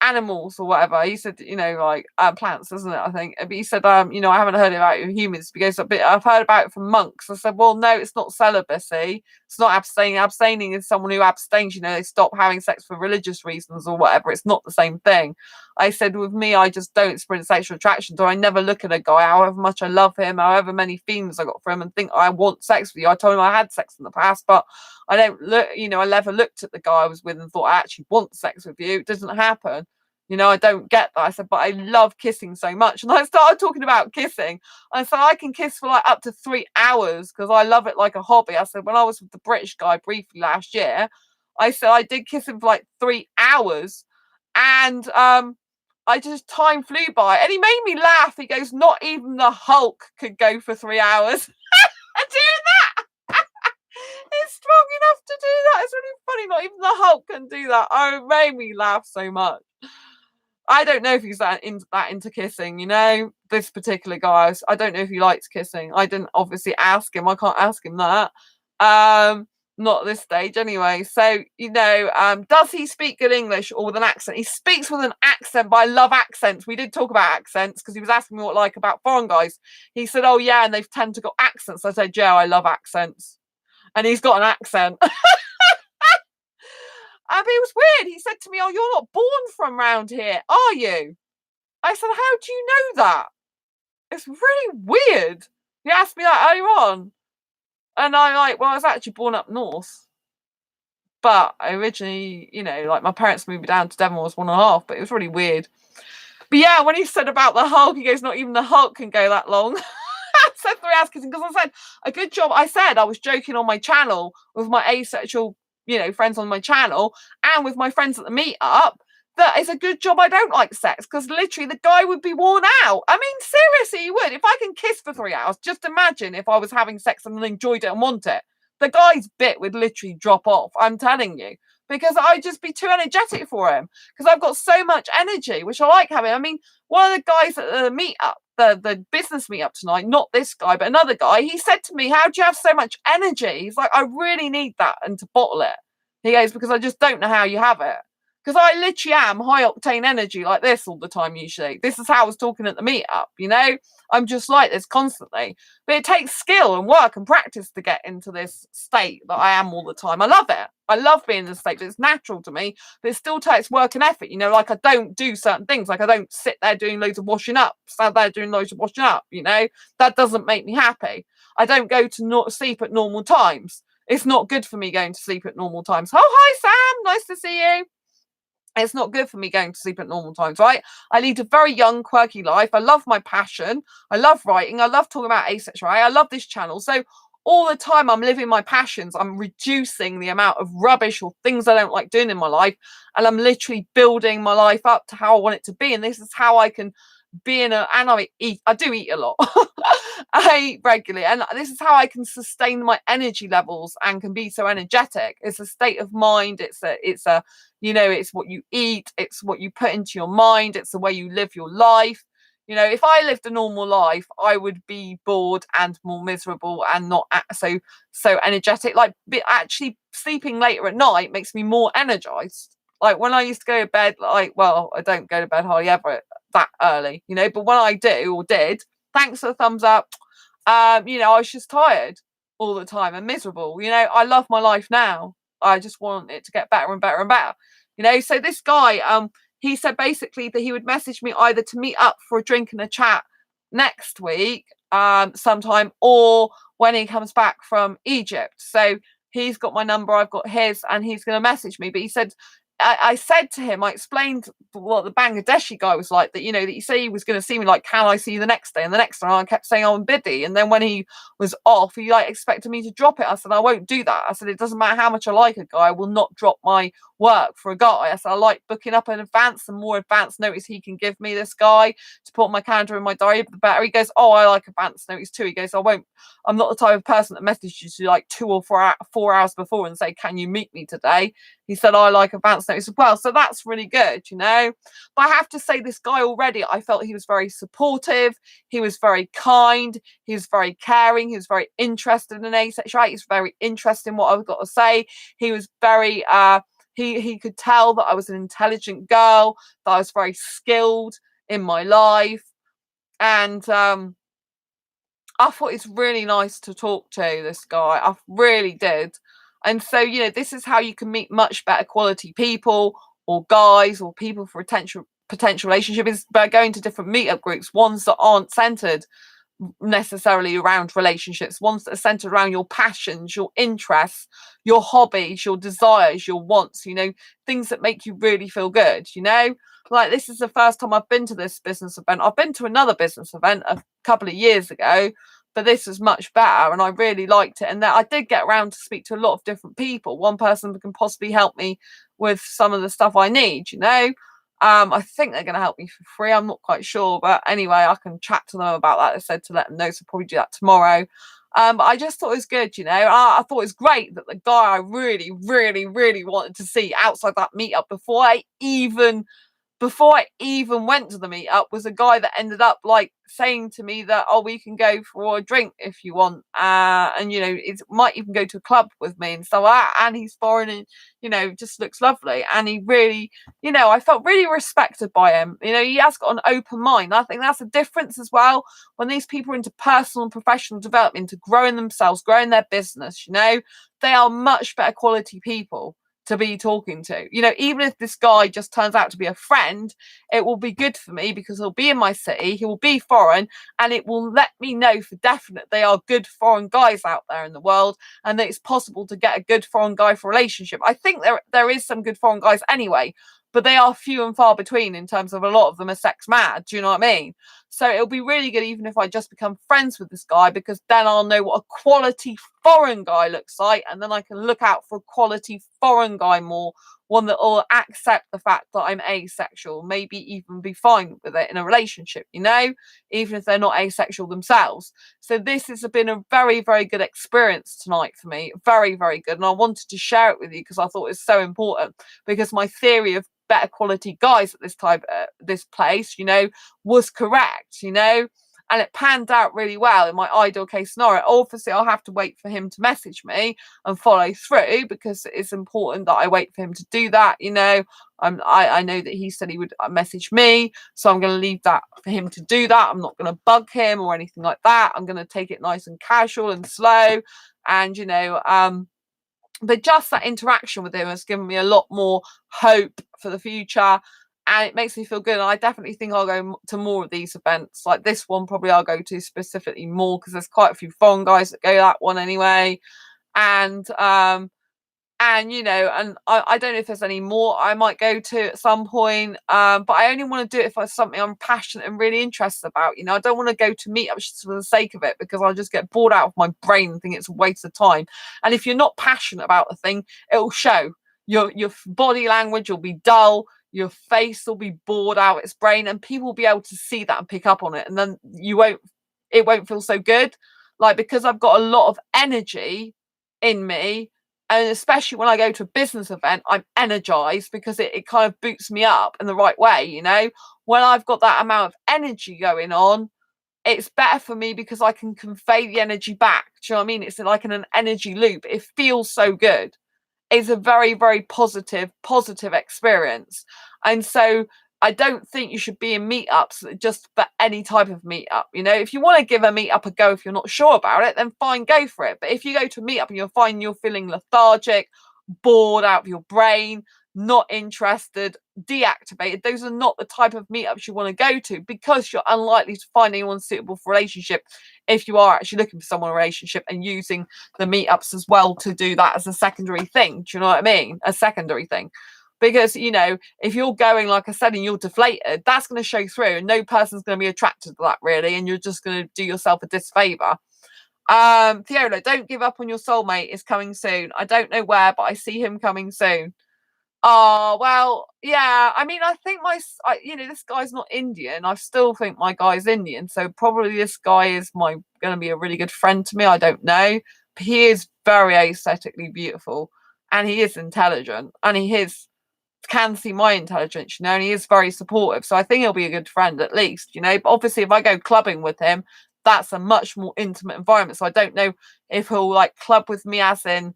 animals, or whatever? He said, like plants, isn't it? I think. But he said, I haven't heard about it in humans because I've heard about it from monks. I said, well, no, it's not celibacy. It's not abstaining. Abstaining is someone who abstains. They stop having sex for religious reasons or whatever. It's not the same thing. I said, with me, I just don't experience sexual attraction. So I never look at a guy, however much I love him, however many feelings I got for him, and think I want sex with you. I told him I had sex in the past, but I don't look. I never looked at the guy I was with and thought I actually want sex with you. It doesn't happen. I don't get that. I said, but I love kissing so much. And I started talking about kissing. I said, I can kiss for like up to 3 hours because I love it like a hobby. I said, when I was with the British guy briefly last year, I said I did kiss him for like 3 hours. And I just, time flew by. And he made me laugh. He goes, not even the Hulk could go for 3 hours. And doing that. It's strong enough to do that. It's really funny. Not even the Hulk can do that. Oh, it made me laugh so much. I don't know if he's that into kissing, this particular guy. I don't know if he likes kissing. I didn't obviously ask him. I can't ask him that. Not at this stage anyway. So, does he speak good English or with an accent? He speaks with an accent, but I love accents. We did talk about accents because he was asking me what like about foreign guys. He said, oh yeah, and they've tend to got accents. I said, yeah, I love accents. And he's got an accent. But it was weird. He said to me, oh, you're not born from round here, are you? I said, how do you know that? It's really weird. He asked me that earlier on. And I'm like, well, I was actually born up north. But I originally, like my parents moved me down to Devon when I was 1.5, but it was really weird. But yeah, when he said about the Hulk, he goes, not even the Hulk can go that long. I said 3 hours kissing because I said, a good job. I said I was joking on my channel with my asexual friends on my channel and with my friends at the meetup that it's a good job I don't like sex because literally the guy would be worn out. I mean, seriously, he would. If I can kiss for 3 hours, just imagine if I was having sex and enjoyed it and want it. The guy's bit would literally drop off. I'm telling you. Because I'd just be too energetic for him. Because I've got so much energy, which I like having. I mean, one of the guys at the meetup, the business meetup tonight, not this guy, but another guy, he said to me, how do you have so much energy? He's like, I really need that and to bottle it. He goes, because I just don't know how you have it. Because I literally am high octane energy like this all the time usually. This is how I was talking at the meetup, I'm just like this constantly. But it takes skill and work and practice to get into this state that I am all the time. I love it. I love being in this state. It's natural to me, but it still takes work and effort. Like I don't do certain things. Like I don't sit there doing loads of washing up. Stand there doing loads of washing up, That doesn't make me happy. I don't go to sleep at normal times. It's not good for me going to sleep at normal times. Oh, hi, Sam. Nice to see you. It's not good for me going to sleep at normal times, right? I lead a very young, quirky life. I love my passion. I love writing. I love talking about asexuality. I love this channel. So all the time I'm living my passions. I'm reducing the amount of rubbish or things I don't like doing in my life. And I'm literally building my life up to how I want it to be. And this is how I can be and I do eat a lot. I eat regularly, and this is how I can sustain my energy levels and can be so energetic. It's a state of mind. It's what you eat, it's what you put into your mind, it's the way you live your life. If I lived a normal life, I would be bored and more miserable and not so energetic. Like actually sleeping later at night makes me more energized. Like when I used to go to bed, I don't go to bed hardly ever that early, but when I do or did, thanks for the thumbs up. I was just tired. all the time and miserable. I love my life now. I just want it to get better and better and better. So this guy, he said basically that he would message me either to meet up for a drink and a chat next week, sometime, or when he comes back from Egypt. So he's got my number, I've got his, and he's going to message me. But he said, I said to him, I explained what the Bangladeshi guy was like, that, that he said he was going to see me, like, can I see you the next day? And the next day I kept saying, oh, I'm busy. And then when he was off, he expected me to drop it. I said, I won't do that. I said, it doesn't matter how much I like a guy, I will not drop my work for a guy. I said, I like booking up in advance. The more advance notice he can give me, this guy, to put my calendar in my diary, the better. He goes, oh, I like advance notice too. He goes, I'm not the type of person that messages you like 2 or 4 hours before and say, can you meet me today? He said, I like advance notice as well. So that's really good, But I have to say, this guy already, I felt he was very supportive. He was very kind. He was very caring. He was very interested in asexuality. He was very interested in what I've got to say. He was very, he could tell that I was an intelligent girl, that I was very skilled in my life. And I thought it's really nice to talk to this guy. I really did. And so, this is how you can meet much better quality people, or guys, or people for potential relationship, is by going to different meetup groups, ones that aren't centered necessarily around relationships, ones that are centered around your passions, your interests, your hobbies, your desires, your wants, things that make you really feel good. Like, this is the first time I've been to this business event. I've been to another business event a couple of years ago, but this was much better and I really liked it. And that I did get around to speak to a lot of different people. One person that can possibly help me with some of the stuff I need, I think they're going to help me for free. I'm not quite sure, but anyway, I can chat to them about that. I said to let them know, so I'll probably do that tomorrow. But I just thought it was good, I thought it was great that the guy I really, really, really wanted to see outside that meetup before I even went to the meetup was a guy that ended up saying to me that, oh, we can go for a drink if you want, and it might even go to a club with me and stuff like that. And he's foreign and just looks lovely, and he really, I felt really respected by him. He has got an open mind. I think that's a difference as well when these people are into personal and professional development, into growing themselves, growing their business. They are much better quality people to be talking to. Even if this guy just turns out to be a friend, it will be good for me because he'll be in my city, he will be foreign, and it will let me know for definite they are good foreign guys out there in the world, and that it's possible to get a good foreign guy for a relationship. I think there is some good foreign guys anyway, but they are few and far between in terms of a lot of them are sex mad. Do you know what I mean? So it'll be really good even if I just become friends with this guy, because then I'll know what a quality foreign guy looks like, and then I can look out for a quality foreign guy more, one that will accept the fact that I'm asexual, maybe even be fine with it in a relationship, even if they're not asexual themselves. So this has been a very, very good experience tonight for me. Very, very good. And I wanted to share it with you because I thought it was so important, because my theory of better quality guys at this place, was correct, and it panned out really well in my ideal case scenario. Obviously, I'll have to wait for him to message me and follow through, because it's important that I wait for him to do that. I know that he said he would message me, so I'm going to leave that for him to do that. I'm not going to bug him or anything like that. I'm going to take it nice and casual and slow, and but just that interaction with him has given me a lot more hope for the future, and it makes me feel good. And I definitely think I'll go to more of these events. Like this one, probably I'll go to specifically more, because there's quite a few foreign guys that go to that one anyway. And and I don't know if there's any more I might go to at some point, but I only want to do it if it's something I'm passionate and really interested about. I don't want to go to meetups just for the sake of it, because I'll just get bored out of my brain and think it's a waste of time. And if you're not passionate about a thing, it will show. Your body language will be dull, your face will be bored out its brain, and people will be able to see that and pick up on it, and then it won't feel so good. Because I've got a lot of energy in me, and especially when I go to a business event, I'm energized, because it kind of boots me up in the right way. When I've got that amount of energy going on, it's better for me because I can convey the energy back. Do you know what I mean? It's like in an energy loop. It feels so good. It's a very, very positive experience. And so I don't think you should be in meetups just for any type of meetup. You know, if you want to give a meetup a go, if you're not sure about it, then fine, go for it. But if you go to a meetup and you're finding you're feeling lethargic, bored out of your brain, not interested, deactivated, those are not the type of meetups you want to go to, because you're unlikely to find anyone suitable for a relationship if you are actually looking for someone in a relationship and using the meetups as well to do that as a secondary thing. Do you know what I mean? A secondary thing. Because, you know, if you're going, like I said, and you're deflated, that's going to show through, and no person's going to be attracted to that, really, and you're just going to do yourself a disfavour. Fiona, don't give up on your soulmate. Is coming soon. I don't know where, but I see him coming soon. Oh, well, yeah. I mean, I think this guy's not Indian. I still think my guy's Indian. So probably this guy is going to be a really good friend to me. I don't know. But he is very aesthetically beautiful, and he is intelligent, and can see my intelligence, you know, and he is very supportive. So I think he'll be a good friend at least, you know. But obviously, if I go clubbing with him, that's a much more intimate environment. So I don't know if he'll like club with me as in,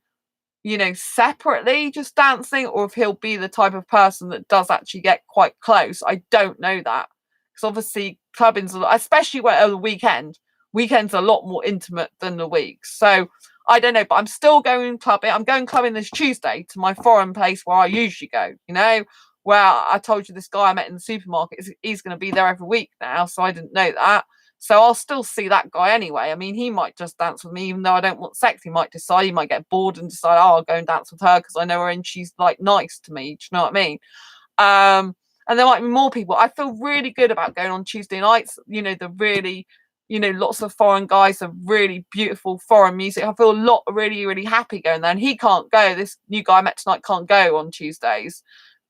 you know, separately just dancing, or if he'll be the type of person that does actually get quite close. I don't know that, because obviously clubbing's especially when on the weekends are a lot more intimate than the weeks. So I don't know, but I'm still going clubbing. I'm going clubbing this Tuesday to my foreign place where I usually go, you know, where I told you this guy I met in the supermarket, he's going to be there every week now. So I didn't know that. So I'll still see that guy anyway. I mean, he might just dance with me, even though I don't want sex. He might decide, he might get bored and decide, oh, I'll go and dance with her because I know her and she's like nice to me. Do you know what I mean? And there might be more people. I feel really good about going on Tuesday nights. You know, lots of foreign guys, have really beautiful foreign music. I feel really, really happy going there. And he can't go. This new guy I met tonight can't go on Tuesdays,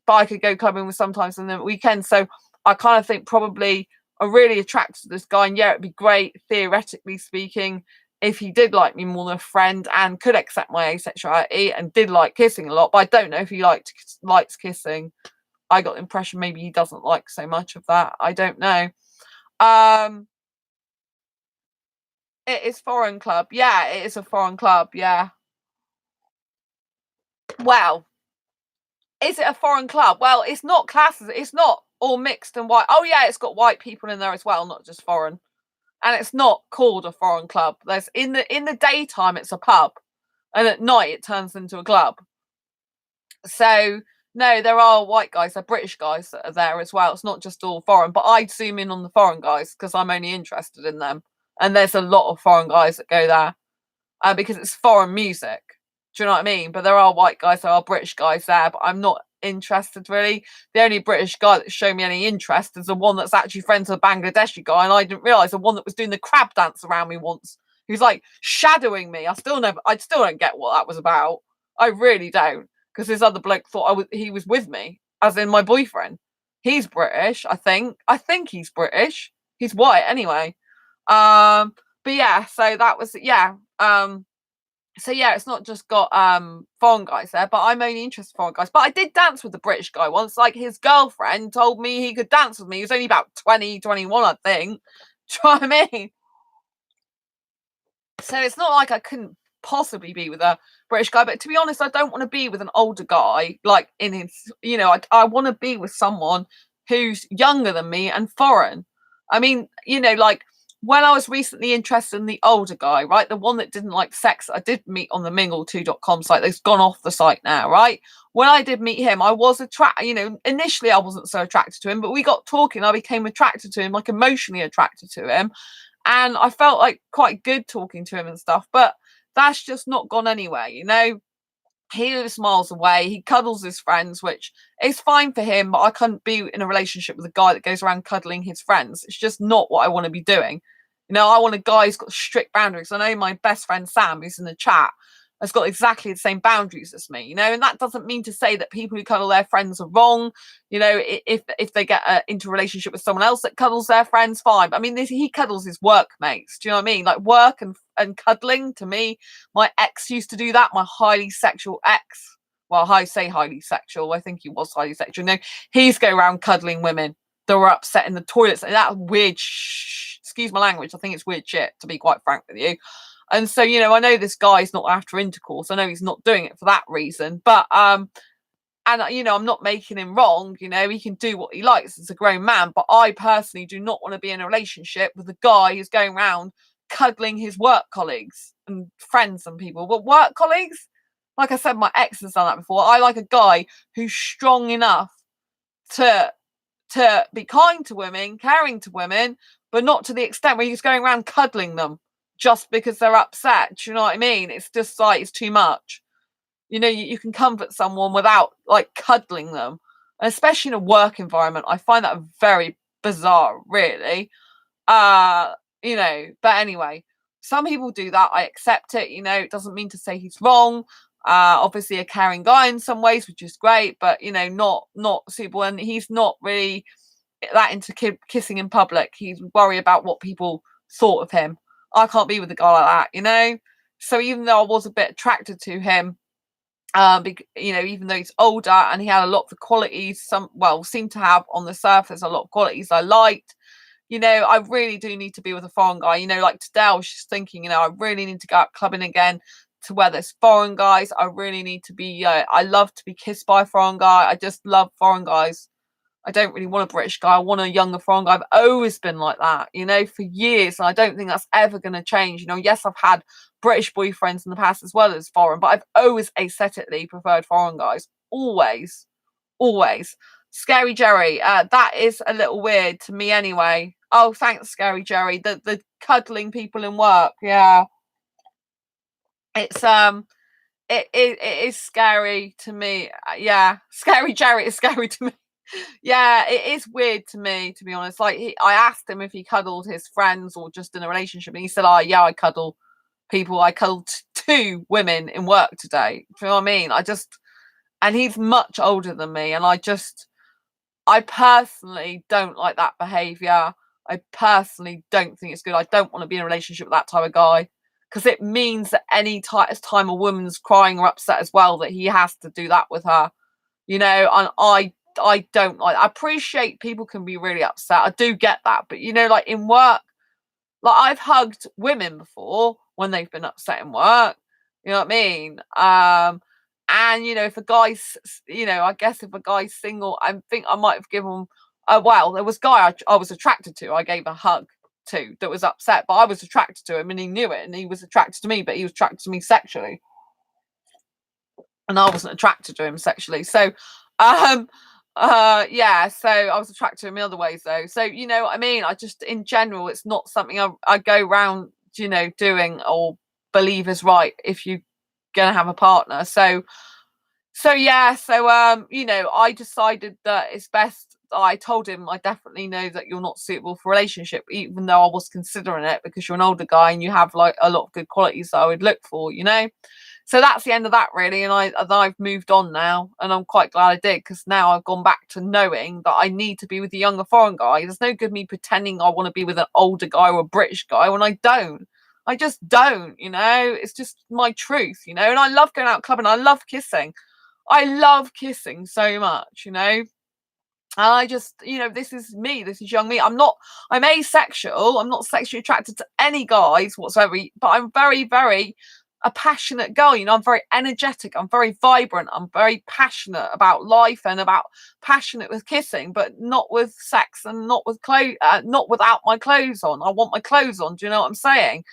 but I could go clubbing with sometimes on the weekend. So I kind of think probably I'm really attracted to this guy, and yeah, it'd be great, theoretically speaking, if he did like me more than a friend and could accept my asexuality and did like kissing a lot. But I don't know if he likes kissing. I got the impression maybe he doesn't like so much of that. I don't know. It is foreign club. Yeah, it is a foreign club. Yeah. Well, is it a foreign club? Well, it's not classes. It's not all mixed and white. Oh yeah, it's got white people in there as well, not just foreign. And it's not called a foreign club. There's in the daytime it's a pub, and at night it turns into a club. So no, there are white guys, they're British guys that are there as well. It's not just all foreign, but I'd zoom in on the foreign guys because I'm only interested in them. And there's a lot of foreign guys that go there because it's foreign music. Do you know what I mean? But there are white guys, there are British guys there, but I'm not interested really. The only British guy that showed me any interest is the one that's actually friends with a Bangladeshi guy, and I didn't realise the one that was doing the crab dance around me once. He was like shadowing me. I still don't get what that was about. I really don't, because this other bloke thought he was with me, as in my boyfriend. He's British, I think. I think he's British. He's white anyway. But yeah, so that was so yeah, it's not just got foreign guys there, but I'm only interested in foreign guys. But I did dance with the British guy once. Like, his girlfriend told me he could dance with me. He was only about 20, 21, I think. Do you know what I mean? So it's not like I couldn't possibly be with a British guy. But to be honest, I don't want to be with an older guy, like in his, you know, I want to be with someone who's younger than me and foreign. I mean, you know, like, when I was recently interested in the older guy, right, the one that didn't like sex, I did meet on the mingle2.com site. They've gone off the site now, right? When I did meet him, I was attracted, you know, initially I wasn't so attracted to him, but we got talking. I became attracted to him, like emotionally attracted to him. And I felt like quite good talking to him and stuff, but that's just not gone anywhere, you know? He lives miles away. He cuddles his friends, which is fine for him, but I couldn't be in a relationship with a guy that goes around cuddling his friends. It's just not what I want to be doing. You know, I want a guy who's got strict boundaries. I know my best friend Sam, who's in the chat, has got exactly the same boundaries as me, you know, and that doesn't mean to say that people who cuddle their friends are wrong. You know, if they get into a relationship with someone else that cuddles their friends, fine. But I mean, he cuddles his workmates. Do you know what I mean? Like, work and cuddling, to me, my ex used to do that. My highly sexual ex. Well, I say highly sexual. I think he was highly sexual. No, he's go around cuddling women that were upset in the toilets. And that weird excuse my language. I think it's weird shit, to be quite frank with you. And so, you know, I know this guy's not after intercourse. I know he's not doing it for that reason. But And, I'm not making him wrong, he can do what he likes as a grown man, but I personally do not want to be in a relationship with a guy who's going around cuddling his work colleagues and friends and people. But work colleagues, like I said, my ex has done that before. I like a guy who's strong enough to be kind to women, caring to women, but not to the extent where he's going around cuddling them just because they're upset. Do you know what I mean? It's just like, it's too much. You can comfort someone without like cuddling them, and especially in a work environment. I find that very bizarre, really. But anyway, some people do that. I accept it. It doesn't mean to say he's wrong. Obviously a caring guy in some ways, which is great, but not suitable. And he's not really that into kissing in public. He's worried about what people thought of him. I can't be with a guy like that, so even though I was a bit attracted to him, even though he's older and he had a lot of the qualities, seemed to have on the surface a lot of qualities I liked, I really do need to be with a foreign guy. Like today I was just thinking, I really need to go out clubbing again to where there's foreign guys. I really need to be, I love to be kissed by a foreign guy. I just love foreign guys. I don't really want a British guy. I want a younger foreign guy. I've always been like that, for years. And I don't think that's ever going to change. Yes, I've had British boyfriends in the past as well as foreign, but I've always aesthetically preferred foreign guys. Always. Always. Scary Jerry, that is a little weird to me anyway. Oh, thanks, Scary Jerry. The cuddling people in work. Yeah. It's it is scary to me. Yeah, Scary Jerry is scary to me. Yeah, it is weird to me, to be honest. Like, I asked him if he cuddled his friends or just in a relationship, and he said, "Oh, yeah, I cuddle people. I cuddled 2 women in work today." Do you know what I mean? And he's much older than me, and I personally don't like that behaviour. I personally don't think it's good. I don't want to be in a relationship with that type of guy, because it means that any time a woman's crying or upset as well, that he has to do that with her. And I don't like. I appreciate people can be really upset. I do get that, but like in work, like I've hugged women before when they've been upset in work. You know what I mean? And if a guy's, I guess if a guy's single, I think I might have given. There was a guy I was attracted to. I gave a hug to that was upset, but I was attracted to him and he knew it, and he was attracted to me, but he was attracted to me sexually, and I wasn't attracted to him sexually. So, yeah, so I was attracted to him in other ways though. So you know what I mean? I just, in general, it's not something I go around, doing or believe is right if you're gonna have a partner. So yeah, I decided that it's best. I told him I definitely know that you're not suitable for a relationship, even though I was considering it, because you're an older guy and you have like a lot of good qualities that I would look for, So that's the end of that, really. And I've moved on now, and I'm quite glad I did, because now I've gone back to knowing that I need to be with a younger foreign guy. There's no good me pretending I want to be with an older guy or a British guy when I don't. I just don't, It's just my truth, And I love going out clubbing. I love kissing. I love kissing so much, And I just, this is me. This is young me. I'm asexual. I'm not sexually attracted to any guys whatsoever, but I'm very, very a passionate girl. I'm very energetic. I'm very vibrant. I'm very passionate about life and passionate with kissing, but not with sex and not with not without my clothes on. I want my clothes on. Do you know what I'm saying?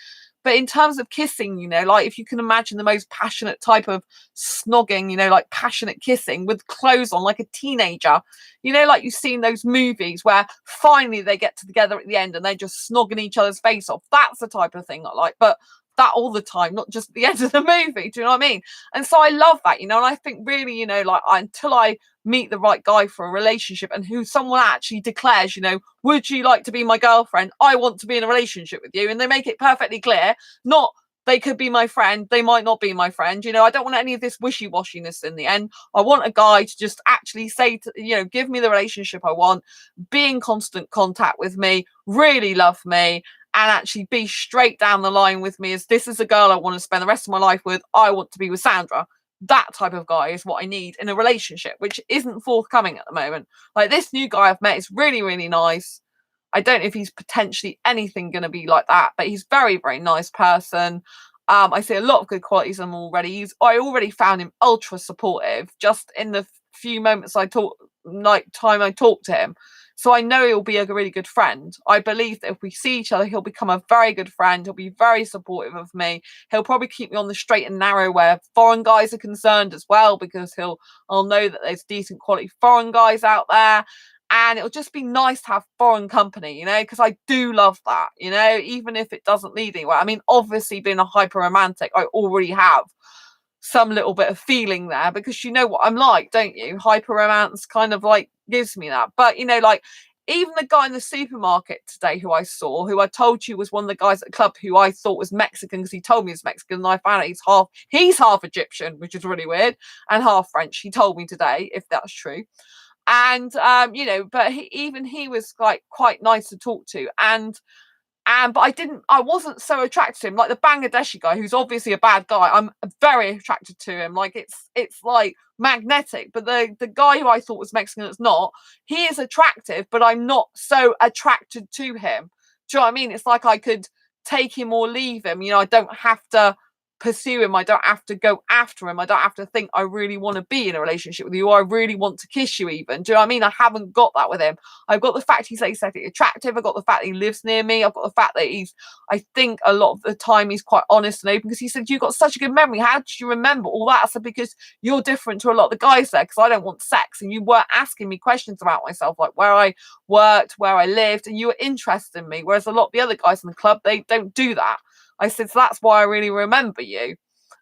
But in terms of kissing, like if you can imagine the most passionate type of snogging, like passionate kissing with clothes on, like a teenager, like you've seen those movies where finally they get together at the end and they're just snogging each other's face off. That's the type of thing I like. But that all the time, not just the end of the movie. Do you know what I mean? And so I love that, and I think really, like until I meet the right guy for a relationship and who someone actually declares, would you like to be my girlfriend? I want to be in a relationship with you. And they make it perfectly clear, not they could be my friend, they might not be my friend. I don't want any of this wishy-washiness in the end. I want a guy to just actually say, give me the relationship I want, be in constant contact with me, really love me, and actually be straight down the line with me as this is a girl I want to spend the rest of my life with. I want to be with Sandra. That type of guy is what I need in a relationship, which isn't forthcoming at the moment. Like this new guy I've met is really, really nice. I don't know if he's potentially anything going to be like that, but he's very, very nice person. I see a lot of good qualities in him already. I already found him ultra supportive just in the few moments I talk, like time I talk to him. So I know he'll be a really good friend. I believe that if we see each other, he'll become a very good friend. He'll be very supportive of me. He'll probably keep me on the straight and narrow where foreign guys are concerned as well, because I'll know that there's decent quality foreign guys out there. And it'll just be nice to have foreign company, because I do love that, even if it doesn't lead anywhere. I mean, obviously being a hyper romantic, I already have some little bit of feeling there, because you know what I'm like, don't you? Hyper romance kind of like gives me that. But like even the guy in the supermarket today who I saw, who I told you was one of the guys at the club who I thought was Mexican because he told me he's Mexican, and I found out he's half Egyptian, which is really weird, and half French. He told me today, if that's true. And but even he was like quite nice to talk to, but I wasn't so attracted to him. Like the Bangladeshi guy, who's obviously a bad guy, I'm very attracted to him. Like it's like magnetic. But the guy who I thought was Mexican, that's not, he is attractive, but I'm not so attracted to him. Do you know what I mean? It's like I could take him or leave him. I don't have to pursue him. I don't have to go after him. I don't have to think I really want to be in a relationship with you, or I really want to kiss you even. Do you know what I mean? I haven't got that with him. I've got the fact he's aesthetically attractive. I've got the fact that he lives near me. I've got the fact that I think a lot of the time he's quite honest and open, because he said, you've got such a good memory. How did you remember all that? I said, because you're different to a lot of the guys there, because I don't want sex. And you weren't asking me questions about myself, like where I worked, where I lived, and you were interested in me. Whereas a lot of the other guys in the club, they don't do that. I said, so that's why I really remember you.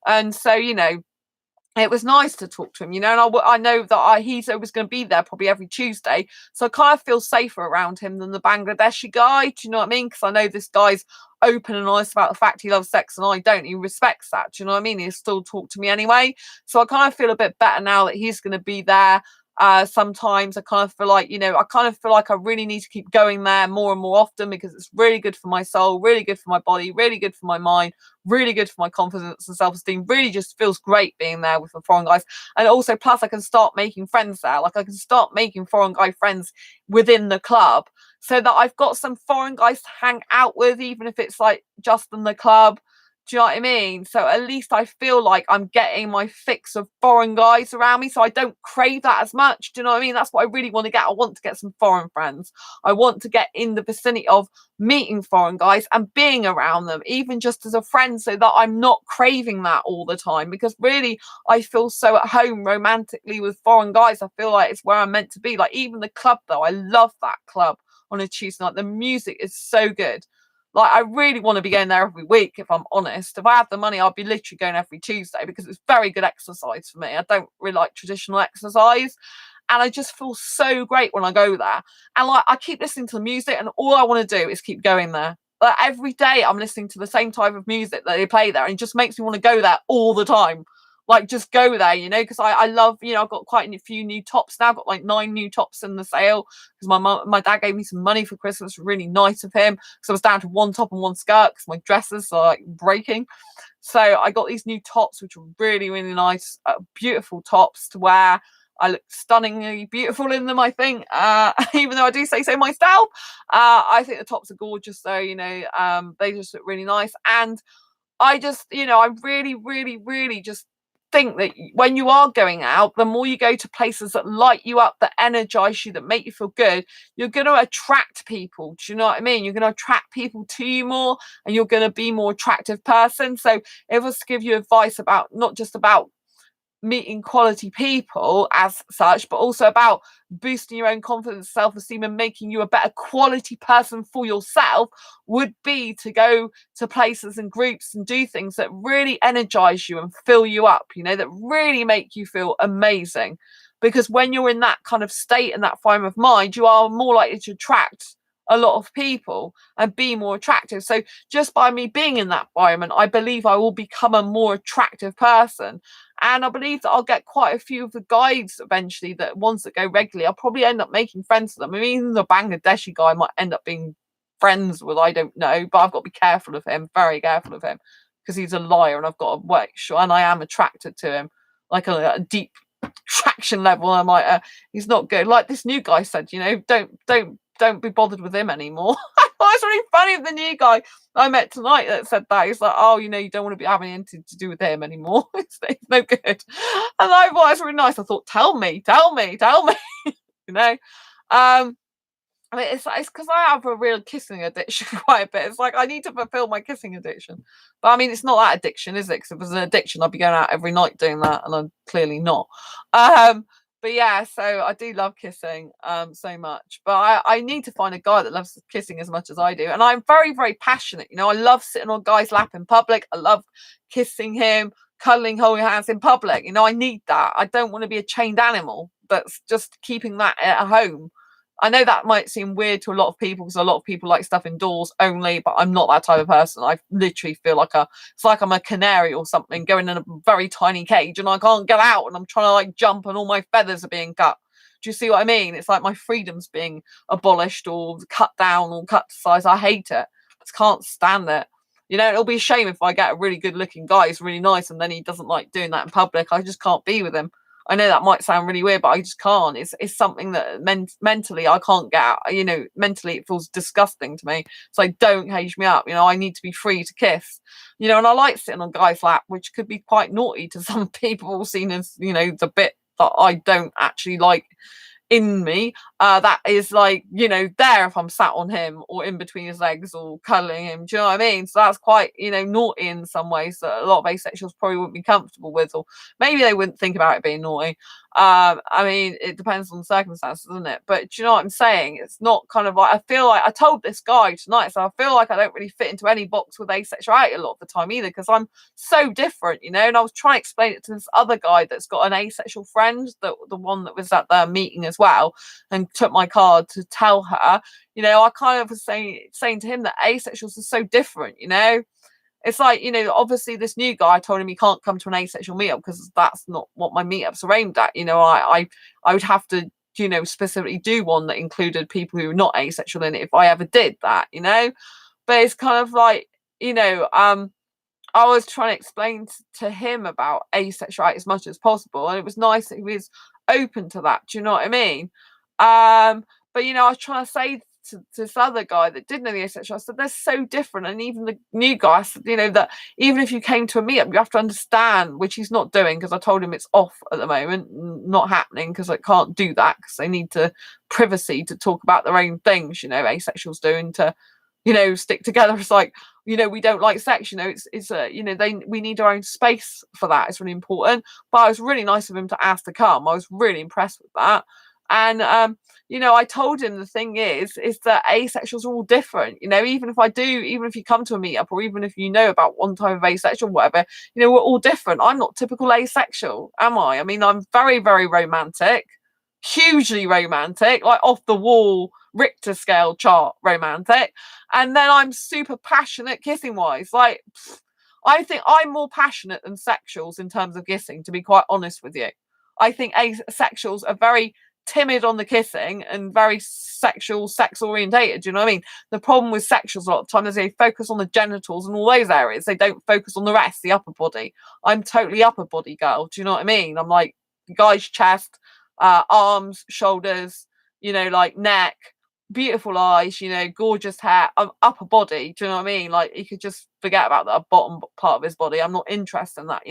And so, it was nice to talk to him, and I know that he's always going to be there probably every Tuesday. So I kind of feel safer around him than the Bangladeshi guy. Do you know what I mean? Because I know this guy's open and honest about the fact he loves sex and I don't. He respects that. Do you know what I mean? He'll still talk to me anyway. So I kind of feel a bit better now that he's going to be there. Sometimes I kind of feel like, I really need to keep going there more and more often, because it's really good for my soul, really good for my body, really good for my mind, really good for my confidence and self-esteem. Really just feels great being there with the foreign guys. And also, plus I can start making friends there. Like I can start making foreign guy friends within the club, so that I've got some foreign guys to hang out with, even if it's like just in the club. Do you know what I mean? So at least I feel like I'm getting my fix of foreign guys around me, so I don't crave that as much. Do you know what I mean? That's what I really want to get. I want to get some foreign friends. I want to get in the vicinity of meeting foreign guys and being around them, even just as a friend, so that I'm not craving that all the time. Because really, I feel so at home romantically with foreign guys. I feel like it's where I'm meant to be. Like even the club, though, I love that club on a Tuesday night. The music is so good. Like, I really want to be going there every week, if I'm honest. If I had the money, I'd be literally going every Tuesday, because it's very good exercise for me. I don't really like traditional exercise. And I just feel so great when I go there. And like, I keep listening to the music, and all I want to do is keep going there. Like every day I'm listening to the same type of music that they play there, and it just makes me want to go there all the time. Like, just go there, because I love, I've got quite a few new tops now. I've got like 9 new tops in the sale, because my dad gave me some money for Christmas. Really nice of him, because I was down to 1 top and 1 skirt because my dresses are like breaking. So I got these new tops, which are really, really nice, beautiful tops to wear. I look stunningly beautiful in them, I think, even though I do say so myself. I think the tops are gorgeous, though. They just look really nice. And I just, I really, really, really just think that when you are going out, the more you go to places that light you up, that energize you, that make you feel good, you're going to attract people. Do you know what I mean? You're going to attract people to you more, and you're going to be a more attractive person. So if I was to give you advice about, not just about meeting quality people as such, but also about boosting your own confidence, self-esteem, and making you a better quality person for yourself, would be to go to places and groups and do things that really energize you and fill you up, that really make you feel amazing. Because when you're in that kind of state and that frame of mind, you are more likely to attract a lot of people and be more attractive. So just by me being in that environment, I believe I will become a more attractive person. And I believe that I'll get quite a few of the guys eventually, that ones that go regularly, I'll probably end up making friends with them. I mean, even the Bangladeshi guy might end up being friends with, I don't know, but I've got to be careful of him, very careful of him, because he's a liar, and I've got to make sure, and I am attracted to him, like a deep attraction level. I might, he's not good. Like this new guy said, don't don't be bothered with him anymore. I thought it's really funny of the new guy I met tonight that said that. He's like, oh, you don't want to be having anything to do with him anymore. It's no good. And I thought it's really nice. I thought, tell me. I mean, it's because I have a real kissing addiction quite a bit. It's like I need to fulfill my kissing addiction. But I mean, it's not that addiction, is it? Because if it was an addiction, I'd be going out every night doing that, and I'm clearly not. But yeah, so I do love kissing so much. But I need to find a guy that loves kissing as much as I do. And I'm very, very passionate. I love sitting on guys' lap in public. I love kissing him, cuddling, holding hands in public. I need that. I don't want to be a chained animal that's just keeping that at home. I know that might seem weird to a lot of people because a lot of people like stuff indoors only, but I'm not that type of person. I literally feel like it's like I'm a canary or something going in a very tiny cage and I can't get out and I'm trying to like jump and all my feathers are being cut. Do you see what I mean? It's like my freedom's being abolished or cut down or cut to size. I hate it. I just can't stand it. It'll be a shame if I get a really good looking guy who's really nice and then he doesn't like doing that in public. I just can't be with him. I know that might sound really weird, but I just can't. It's something that mentally I can't get out. Mentally it feels disgusting to me. So don't cage me up. I need to be free to kiss. And I like sitting on guys' lap, which could be quite naughty to some people, seen as, the bit that I don't actually like in me. That is like, there if I'm sat on him or in between his legs or cuddling him. Do you know what I mean? So that's quite, naughty in some ways that a lot of asexuals probably wouldn't be comfortable with, or maybe they wouldn't think about it being naughty. I mean, it depends on the circumstances, doesn't it? But do you know what I'm saying? It's not kind of like, I feel like I told this guy tonight, so I feel like I don't really fit into any box with asexuality a lot of the time either, because I'm so different, and I was trying to explain it to this other guy that's got an asexual friend, the one that was at the meeting as well, and took my card to tell her. I kind of was saying to him that asexuals are so different. It's like, obviously this new guy, I told him he can't come to an asexual meetup because that's not what my meetups are aimed at. I would have to, specifically do one that included people who are not asexual in it if I ever did that, But it's kind of like, I was trying to explain to him about asexuality as much as possible. And it was nice that he was open to that. Do you know what I mean? But, I was trying to say to this other guy that did know the asexual, I said, they're so different. And even the new guy, I said, that even if you came to a meetup, you have to understand, which he's not doing, because I told him it's off at the moment, not happening, because I can't do that, because they need privacy to talk about their own things, asexuals doing to, stick together. It's like, we don't like sex, we need our own space for that. It's really important. But it was really nice of him to ask to come. I was really impressed with that. And I told him the thing is that asexuals are all different. Even if you come to a meetup, or even if about one type of asexual, whatever, we're all different. I'm not typical asexual, am I? I mean, I'm very, very romantic, hugely romantic, like off the wall Richter scale chart romantic. And then I'm super passionate kissing wise. Like, I think I'm more passionate than sexuals in terms of kissing, to be quite honest with you. I think asexuals are very timid on the kissing and very sex orientated. Do you know what I mean? The problem with sexuals a lot of times is they focus on the genitals and all those areas. They don't focus on the rest, the upper body. I'm totally upper body girl. Do you know what I mean? I'm like guy's chest, arms, shoulders, like neck, beautiful eyes, gorgeous hair. I'm upper body. Do you know what I mean? Like, you could just forget about the bottom part of his body. I'm not interested in that,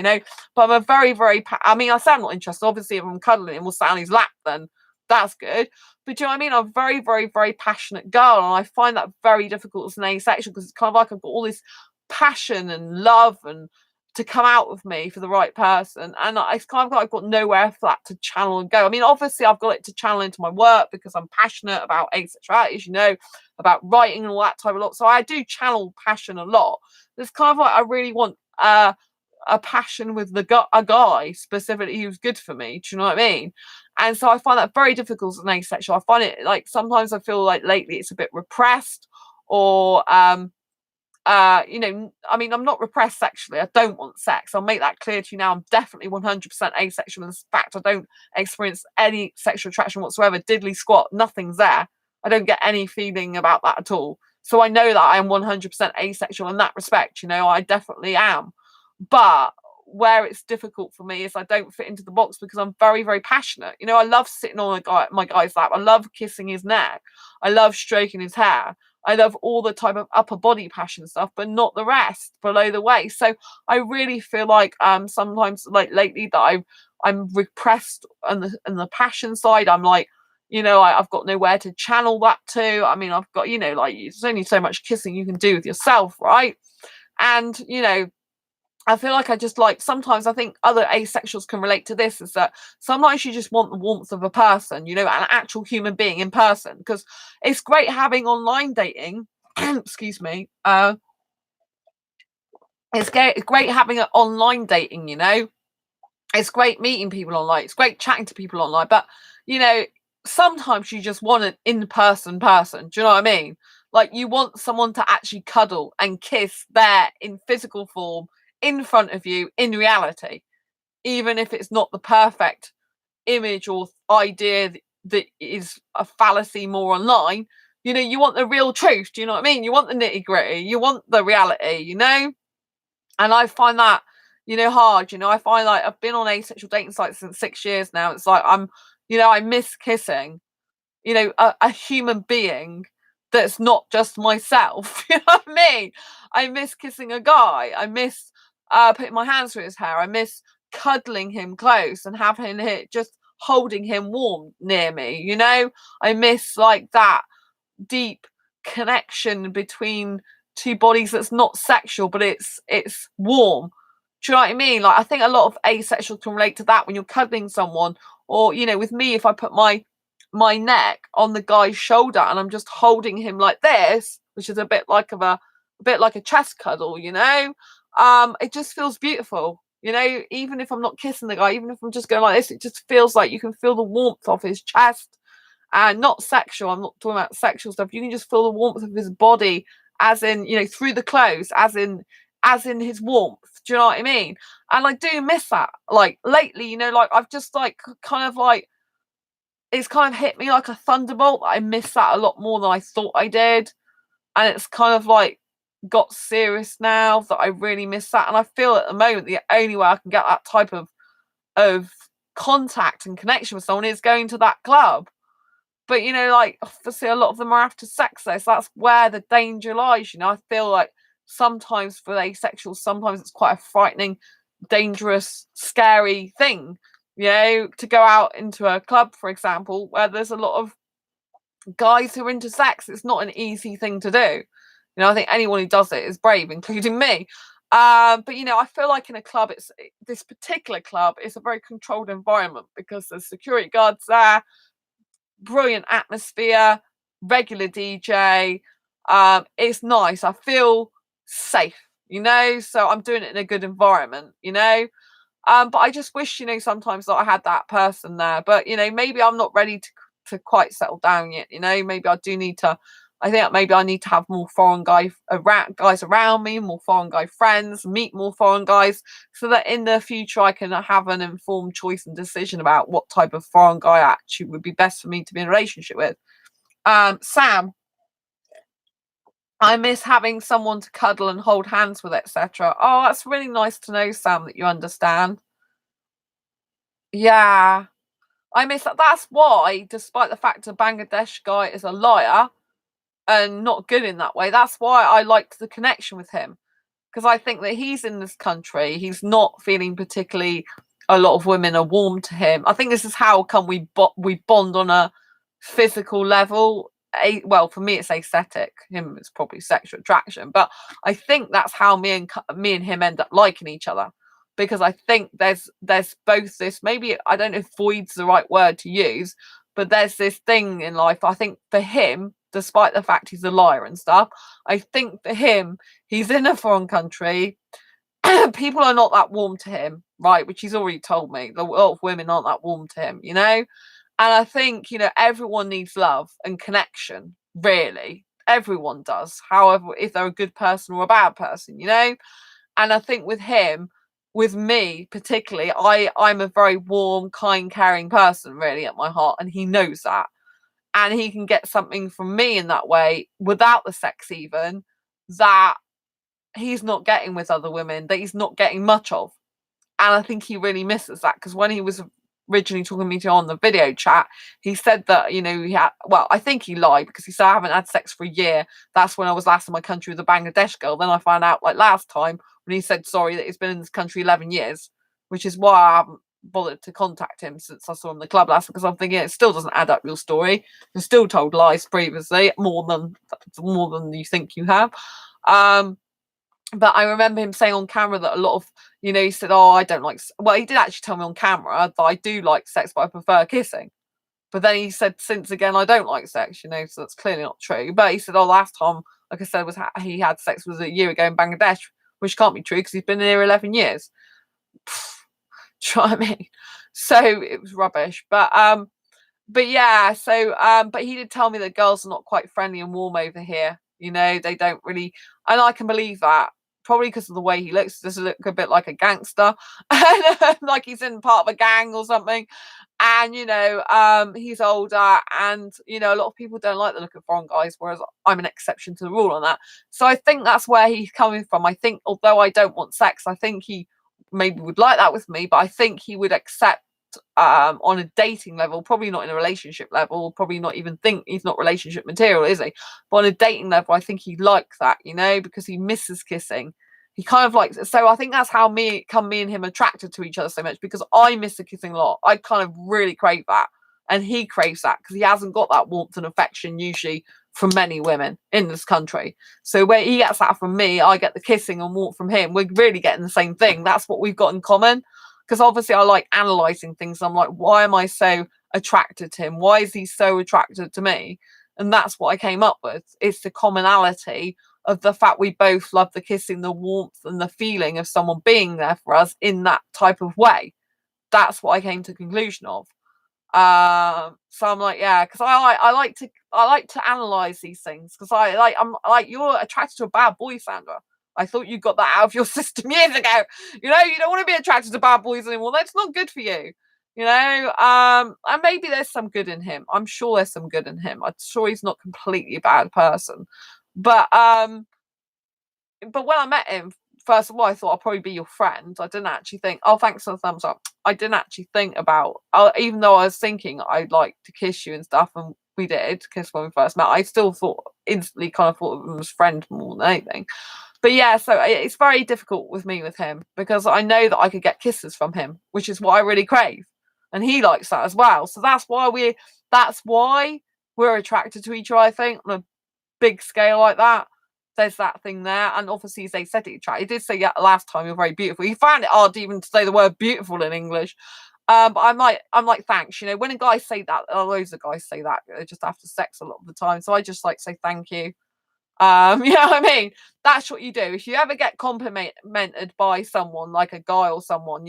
But I'm a very, very, I say I'm not interested. Obviously, if I'm cuddling him, we'll sit on his lap, then that's good. But do you know what I mean? I'm a very, very, very passionate girl, and I find that very difficult as an asexual, because it's kind of like I've got all this passion and love and to come out of me for the right person, and it's kind of like I've got nowhere for that to channel and go. I mean, obviously I've got it to channel into my work because I'm passionate about asexuality, as about writing and all that type of lot. So I do channel passion a lot. It's kind of like I really want a passion with a guy specifically who's good for me. Do you know what I mean? And so I find that very difficult as an asexual. I find it like sometimes I feel like lately it's a bit repressed, or I mean, I'm not repressed sexually. I don't want sex. I'll make that clear to you now. I'm definitely 100% asexual. In fact, I don't experience any sexual attraction whatsoever. Diddly squat, nothing's there. I don't get any feeling about that at all. So I know that I am 100% asexual in that respect. I definitely am. But where it's difficult for me is I don't fit into the box because I'm very, very passionate. You know, I love sitting on my guy's lap. I love kissing his neck. I love stroking his hair. I love all the type of upper body passion stuff, but not the rest below the waist. So I really feel like sometimes, like lately, that I'm repressed on the passion side. I'm like, you know, I've got nowhere to channel that to. I mean, I've got, you know, like, there's only so much kissing you can do with yourself, right? And, you know, I feel like I just like, sometimes I think other asexuals can relate to this, is that sometimes you just want the warmth of a person, you know, an actual human being in person, because it's great having online dating. Excuse me. It's great having an online dating, you know. It's great meeting people online. It's great chatting to people online. But, you know, sometimes you just want an in-person person. Do you know what I mean? Like, you want someone to actually cuddle and kiss there in physical form in front of you in reality, even if it's not the perfect image or idea that is a fallacy more online. You know, you want the real truth. Do you know what I mean? You want the nitty gritty. You want the reality, you know? And I find that, you know, hard. You know, I find like I've been on asexual dating sites since 6 years now. It's like you know, I miss kissing, you know, a human being that's not just myself. You know what I mean? I miss kissing a guy. I miss putting my hands through his hair. I miss cuddling him close and having it, just holding him warm near me. You know, I miss like that deep connection between two bodies that's not sexual, but it's warm. Do you know what I mean? Like, I think a lot of asexuals can relate to that when you're cuddling someone, or, you know, with me, if I put my neck on the guy's shoulder and I'm just holding him like this, which is a bit like a chest cuddle, you know, it just feels beautiful. You know, even if I'm not kissing the guy, even if I'm just going like this, it just feels like you can feel the warmth of his chest. And not sexual, I'm not talking about sexual stuff. You can just feel the warmth of his body, as in, you know, through the clothes, as in his warmth. Do you know what I mean? And I do miss that. Like lately, you know, like I've just like kind of like, it's kind of hit me like a thunderbolt. I miss that a lot more than I thought I did. And it's kind of like got serious now that I really miss that. And I feel at the moment the only way I can get that type of contact and connection with someone is going to that club. But, you know, like, obviously a lot of them are after sex though, so that's where the danger lies. You know, I feel like sometimes for asexuals, sometimes it's quite a frightening, dangerous, scary thing, you know, to go out into a club, for example, where there's a lot of guys who are into sex. It's not an easy thing to do. You know, I think anyone who does it is brave, including me. But, you know, I feel like in a club, this particular club is a very controlled environment because there's security guards there, brilliant atmosphere, regular DJ. It's nice. I feel safe, you know, so I'm doing it in a good environment, you know. But I just wish, you know, sometimes that I had that person there. But, you know, maybe I'm not ready to quite settle down yet, you know. Maybe I do need to, I think maybe I need to have more foreign guys around me, more foreign guy friends, meet more foreign guys, so that in the future I can have an informed choice and decision about what type of foreign guy actually would be best for me to be in a relationship with. Sam, I miss having someone to cuddle and hold hands with, etc. Oh, that's really nice to know, Sam, that you understand. Yeah, I miss that. That's why, despite the fact a Bangladesh guy is a liar and not good in that way, that's why I liked the connection with him, because I think that he's in this country, he's not feeling particularly, a lot of women are warm to him. I think this is how come we bond on a physical level. Well, for me it's aesthetic, him it's probably sexual attraction, but I think that's how me and him end up liking each other, because I think there's both this, maybe I don't know if void's the right word to use, but there's this thing in life. I think for him, despite the fact he's a liar and stuff, I think for him, he's in a foreign country. People are not that warm to him, right? Which he's already told me. A lot of women aren't that warm to him, you know? And I think, you know, everyone needs love and connection, really. Everyone does. However, if they're a good person or a bad person, you know? And I think with him, with me particularly, I'm a very warm, kind, caring person, really, at my heart. And he knows that. And he can get something from me in that way, without the sex even, that he's not getting with other women, that he's not getting much of. And I think he really misses that, because when he was originally talking to me on the video chat, he said that, he had, well, I think he lied, because he said, I haven't had sex for a year. That's when I was last in my country with a Bangladesh girl. Then I found out, like last time, when he said sorry, that he's been in this country 11 years, which is why I haven't bothered to contact him since I saw him in the club last, because I'm thinking it still doesn't add up, your story. You're still told lies previously, more than you think you have. But I remember him saying on camera that a lot of, he said, oh, I don't like, well, he did actually tell me on camera that I do like sex, but I prefer kissing. But then he said, since again, I don't like sex, so that's clearly not true. But he said, oh, last time, like I said, he had sex was a year ago in Bangladesh, which can't be true because he's been here 11 years. Do you know what I mean? So it was rubbish. But yeah, so but he did tell me that girls are not quite friendly and warm over here. They don't really, and I can believe that. Probably because of the way he looks. Does look a bit like a gangster, like he's in part of a gang or something. And he's older, and a lot of people don't like the look of foreign guys, whereas I'm an exception to the rule on that. So I think that's where he's coming from. I think, although I don't want sex, I think he maybe would like that with me, but I think he would accept on a dating level, probably not in a relationship level, probably not even think he's not relationship material, is he? But on a dating level, I think he'd like that, because he misses kissing. He kind of likes it. So I think that's how me and him attracted to each other so much, because I miss the kissing a lot. I kind of really crave that, and he craves that because he hasn't got that warmth and affection usually from many women in this country. So where he gets that from me, I get the kissing and warmth from him. We're really getting the same thing. That's what we've got in common. Because obviously I like analysing things. I'm like, why am I so attracted to him? Why is he so attracted to me? And that's what I came up with. It's the commonality of the fact we both love the kissing, the warmth, and the feeling of someone being there for us in that type of way. That's what I came to the conclusion of. So I'm like, yeah, because I like to analyse these things, because I'm like, you're attracted to a bad boy, Sandra. I thought you got that out of your system years ago. You don't want to be attracted to bad boys anymore. That's not good for you. And maybe there's some good in him. I'm sure there's some good in him. I'm sure he's not completely a bad person. But when I met him, first of all, I thought I'll probably be your friend. I didn't actually think, oh, thanks for the thumbs up. I didn't actually think about, even though I was thinking I'd like to kiss you and stuff, and we did kiss when we first met, I still instantly kind of thought of him as friend more than anything. But yeah, so it's very difficult with him, because I know that I could get kisses from him, which is what I really crave. And he likes that as well. So that's why we're attracted to each other, I think, on a big scale like that. There's that thing there. And obviously he's aesthetically attracted. He did say, yeah, last time you're very beautiful. He found it hard even to say the word beautiful in English. But I'm like, thanks. When a guy say that, loads of guys say that just after sex a lot of the time. So I just like say thank you. You know what I mean? That's what you do. If you ever get complimented by someone, like a guy or someone,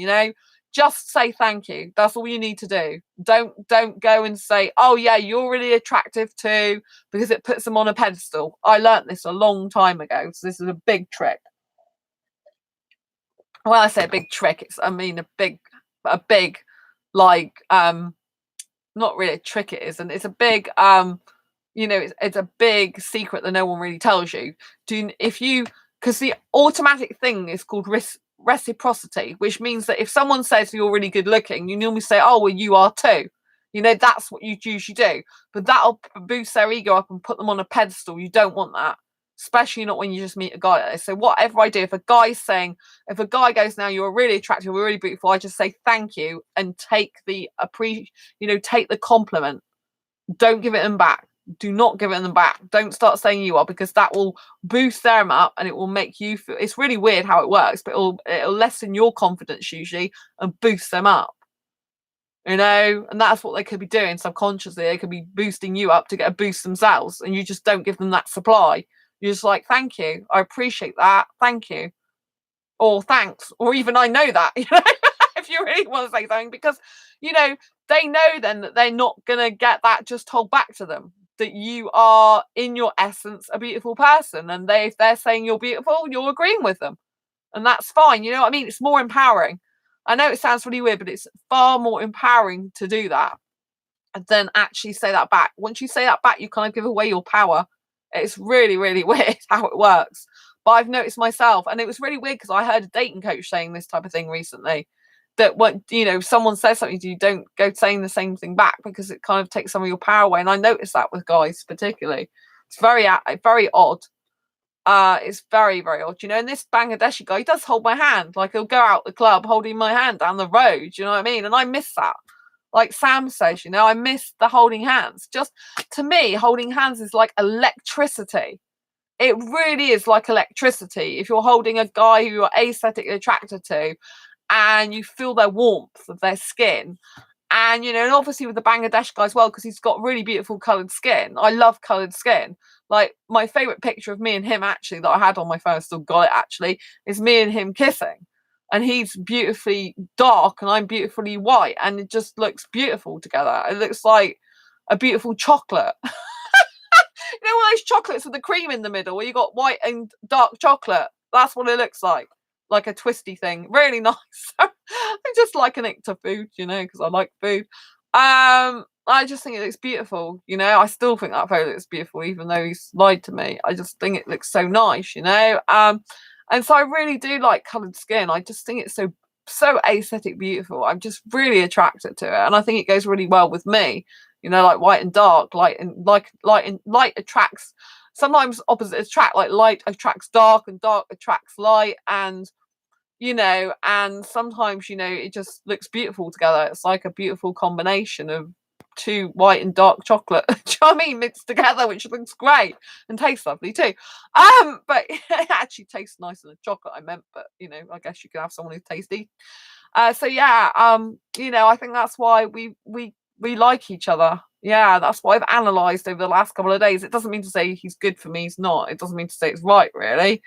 just say thank you. That's all you need to do. Don't go and say, oh yeah, you're really attractive too, because it puts them on a pedestal. I learnt this a long time ago, so this is a big trick. When I say a big trick, a big like not really a trick, it isn't. It's a big it's a big secret that no one really tells you. Because the automatic thing is called reciprocity, which means that if someone says you're really good looking, you normally say, oh, well, you are too. That's what you usually do. But that'll boost their ego up and put them on a pedestal. You don't want that, especially not when you just meet a guy like this. So whatever I do, if a guy goes, now you're really attractive, you're really beautiful, I just say thank you and take the take the compliment. Don't give it them back. Do not give it them back. Don't start saying you are, because that will boost them up and it will make you feel, it's really weird how it works, but it'll lessen your confidence usually and boost them up. And that's what they could be doing subconsciously. They could be boosting you up to get a boost themselves, and you just don't give them that supply. You're just like, thank you, I appreciate that, thank you, or thanks, or even I know that. If you really want to say something, because they know then that they're not gonna get that just told back to them, that you are in your essence a beautiful person, and if they're saying you're beautiful, you're agreeing with them, and that's fine. You know what I mean? It's more empowering. I know it sounds really weird, but it's far more empowering to do that than actually say that back. Once you say that back, you kind of give away your power. It's really, really weird how it works. But I've noticed myself, and it was really weird because I heard a dating coach saying this type of thing recently. that when, you know, someone says something to you, don't go saying the same thing back, because it kind of takes some of your power away. And I notice that with guys particularly. It's very odd. It's very, very odd, you know. And this Bangladeshi guy, he does hold my hand. Like, he'll go out the club holding my hand down the road, you know what I mean? And I miss that. Like Sam says, you know, I miss the holding hands. Just, to me, holding hands is like electricity. It really is like electricity. If you're holding a guy who you're aesthetically attracted to, and you feel their warmth of their skin, and, you know, and obviously with the Bangladesh guy as well, because he's got really beautiful coloured skin. I love coloured skin. Like, my favourite picture of me and him, actually, that I had on my phone, I still got it, actually, is me and him kissing. And he's beautifully dark and I'm beautifully white, and it just looks beautiful together. It looks like a beautiful chocolate. You know, one of those chocolates with the cream in the middle, where you got white and dark chocolate? That's what it looks like a twisty thing. Really nice. I just liken it to food, you know, because I like food. I just think it looks beautiful, you know. I still think that photo looks beautiful, even though he's lied to me. I just think it looks so nice, you know. And so I really do like coloured skin. I just think it's so aesthetic beautiful. I'm just really attracted to it, and I think it goes really well with me. You know, like white and dark, light attracts. Sometimes opposites attract, like light attracts dark and dark attracts light, and, you know, and sometimes, you know, it just looks beautiful together. It's like a beautiful combination of two white and dark chocolate, do you know what I mean, mixed together, which looks great and tastes lovely too. But it actually tastes nicer than chocolate, I meant, but, you know, I guess you could have someone who's tasty. So yeah, you know, I think that's why we like each other. Yeah, that's what I've analysed over the last couple of days. It doesn't mean to say he's good for me, he's not. It doesn't mean to say it's right, really.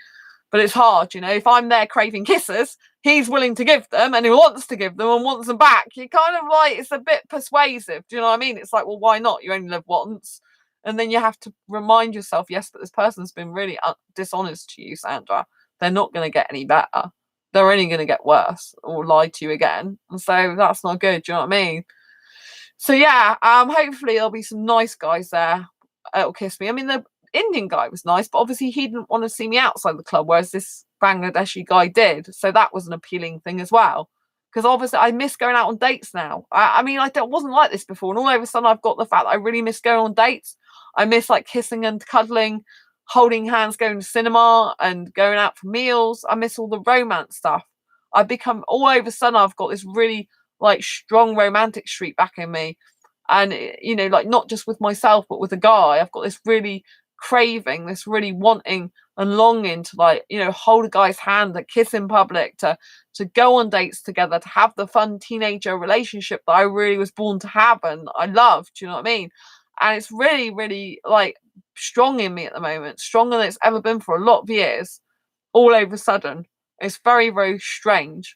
But it's hard, you know. If I'm there craving kisses, he's willing to give them, and he wants to give them and wants them back. You kind of like, it's a bit persuasive. Do you know what I mean? It's like, well, why not? You only live once. And then you have to remind yourself, yes, but this person's been really dishonest to you, Sandra. They're not going to get any better. They're only going to get worse or lie to you again. And so that's not good. Do you know what I mean? So yeah, hopefully there'll be some nice guys there that'll kiss me. I mean, the Indian guy was nice, but obviously he didn't want to see me outside the club, whereas this Bangladeshi guy did. So that was an appealing thing as well. Because obviously I miss going out on dates now. I mean, wasn't like this before, and all of a sudden I've got the fact that I really miss going on dates. I miss like kissing and cuddling, holding hands, going to cinema and going out for meals. I miss all the romance stuff. I've become, all over a sudden I've got this really like strong romantic streak back in me. And, you know, like not just with myself, but with a guy, I've got this really craving, this really wanting and longing to, like, you know, hold a guy's hand, to kiss in public, to go on dates together, to have the fun teenager relationship that I really was born to have and I love. Do you know what I mean? And it's really, really like strong in me at the moment, stronger than it's ever been for a lot of years. All over a sudden, it's very, very strange.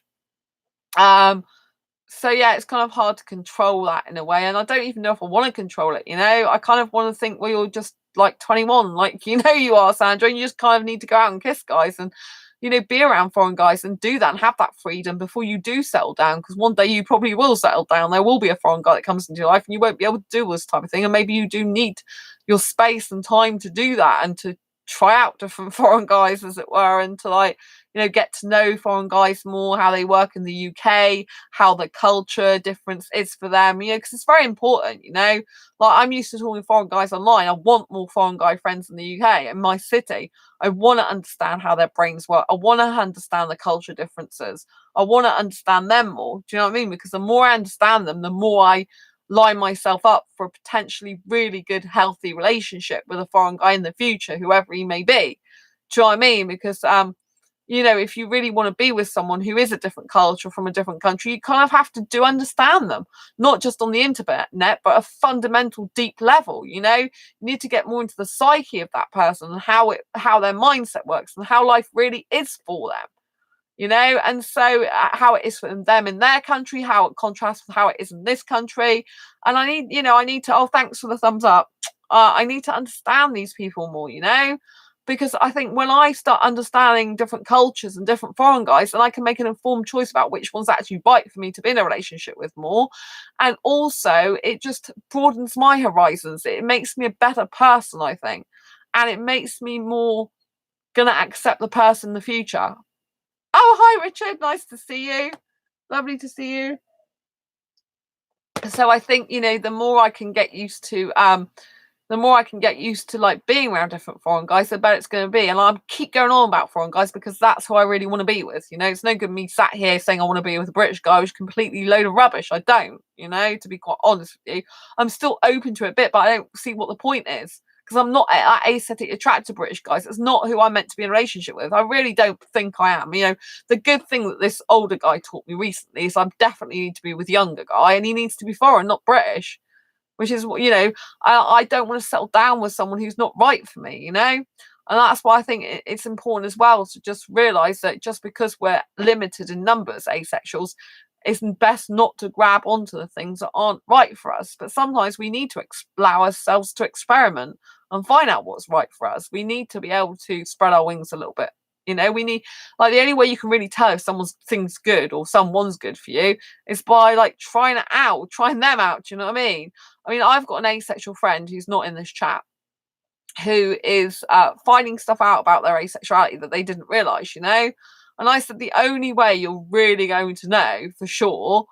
So yeah, it's kind of hard to control that in a way, and I don't even know if I want to control it, you know. I kind of want to think, well, you're just like 21, like, you know, you are, Sandra, and you just kind of need to go out and kiss guys and, you know, be around foreign guys and do that and have that freedom before you do settle down, because one day you probably will settle down. There will be a foreign guy that comes into your life and you won't be able to do this type of thing, and maybe you do need your space and time to do that and to try out different foreign guys, as it were, and to, like, you know, get to know foreign guys more, how they work in the UK, how the culture difference is for them, you know, because it's very important, you know. Like, I'm used to talking to foreign guys online. I want more foreign guy friends in the UK, in my city. I want to understand how their brains work. I want to understand the culture differences. I want to understand them more. Do you know what I mean? Because the more I understand them, the more I line myself up for a potentially really good, healthy relationship with a foreign guy in the future, whoever he may be. Do you know what I mean? Because you know, if you really want to be with someone who is a different culture from a different country, you kind of have to understand them, not just on the internet, but a fundamental, deep level. You know, you need to get more into the psyche of that person and how their mindset works and how life really is for them. You know, and so how it is for them in their country, how it contrasts with how it is in this country. And I need to, oh, thanks for the thumbs up. I need to understand these people more, you know, because I think when I start understanding different cultures and different foreign guys, then I can make an informed choice about which ones actually bite for me to be in a relationship with more. And also it just broadens my horizons. It makes me a better person, I think. And it makes me more gonna accept the person in the future. Oh, hi, Richard. Nice to see you. Lovely to see you. So I think, you know, the more I can get used to like being around different foreign guys, the better it's going to be. And I keep going on about foreign guys because that's who I really want to be with. You know, it's no good me sat here saying I want to be with a British guy, which is completely load of rubbish. I don't, you know, to be quite honest with you. I'm still open to it a bit, but I don't see what the point is. Because I'm not aesthetically attracted to British guys. It's not who I'm meant to be in a relationship with. I really don't think I am. You know, the good thing that this older guy taught me recently is I definitely need to be with a younger guy, and he needs to be foreign, not British. Which is, you know, I don't want to settle down with someone who's not right for me, you know? And that's why I think it's important as well to just realise that just because we're limited in numbers, asexuals, it's best not to grab onto the things that aren't right for us. But sometimes we need to allow ourselves to experiment and find out what's right for us. We need to be able to spread our wings a little bit. You know, we need, like, the only way you can really tell if someone's thing's good or someone's good for you is by like trying them out. Do you know what I mean? I've got an asexual friend who's not in this chat who is finding stuff out about their asexuality that they didn't realise, you know? And I said the only way you're really going to know for sure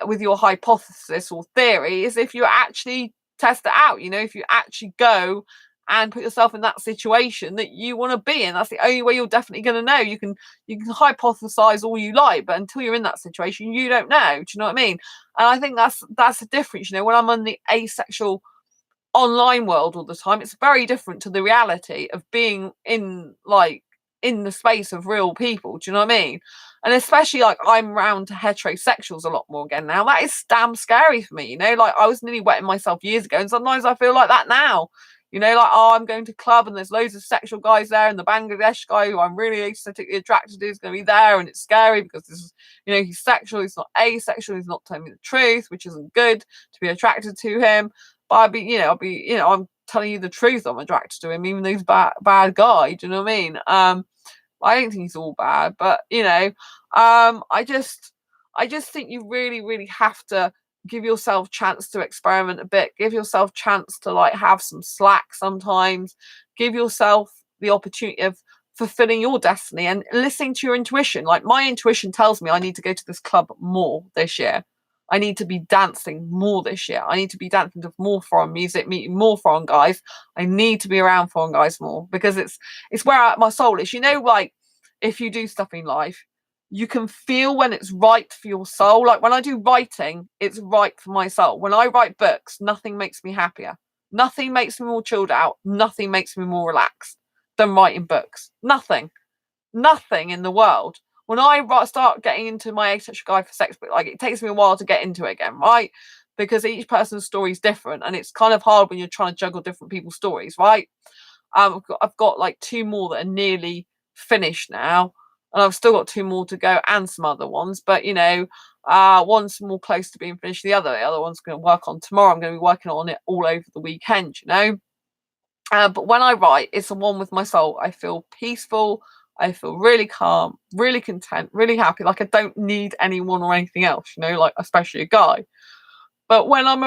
with your hypothesis or theory is if you actually test it out, you know, if you actually go and put yourself in that situation that you want to be in. That's the only way you're definitely going to know. You can hypothesize all you like, but until you're in that situation, you don't know. Do you know what I mean? And I think that's the difference. You know, when I'm in the asexual online world all the time, it's very different to the reality of being in the space of real people. Do you know what I mean? And especially like I'm around to heterosexuals a lot more again now. That is damn scary for me. You know, like I was nearly wetting myself years ago, and sometimes I feel like that now. You know, like, oh, I'm going to club and there's loads of sexual guys there, and the Bangladesh guy who I'm really aesthetically attracted to is going to be there, and it's scary because this is, you know, he's sexual, he's not asexual, he's not telling me the truth, which isn't good to be attracted to him. But I'm telling you the truth, I'm attracted to him, even though he's bad guy. Do you know what I mean? I don't think he's all bad, but you know, I just think you really, really have to give yourself chance to experiment a bit, give yourself chance to like have some slack sometimes, give yourself the opportunity of fulfilling your destiny and listening to your intuition. Like my intuition tells me I need to go to this club more this year. I need to be dancing more this year. I need to be dancing to more foreign music, meeting more foreign guys. I need to be around foreign guys more because it's where my soul is. You know, like if you do stuff in life, you can feel when it's right for your soul. Like when I do writing, it's right for my soul. When I write books, nothing makes me happier. Nothing makes me more chilled out. Nothing makes me more relaxed than writing books. Nothing in the world. When I start getting into my asexual guy for sex book, like it takes me a while to get into it again, right? Because each person's story is different, and it's kind of hard when you're trying to juggle different people's stories, right? I've got like 2 more that are nearly finished now, and I've still got 2 more to go and some other ones. But you know, one's more close to being finished. The other one's going to work on tomorrow. I'm going to be working on it all over the weekend, you know. But when I write, it's the one with my soul. I feel peaceful. I feel really calm, really content, really happy. Like I don't need anyone or anything else, you know, like especially a guy. But when I'm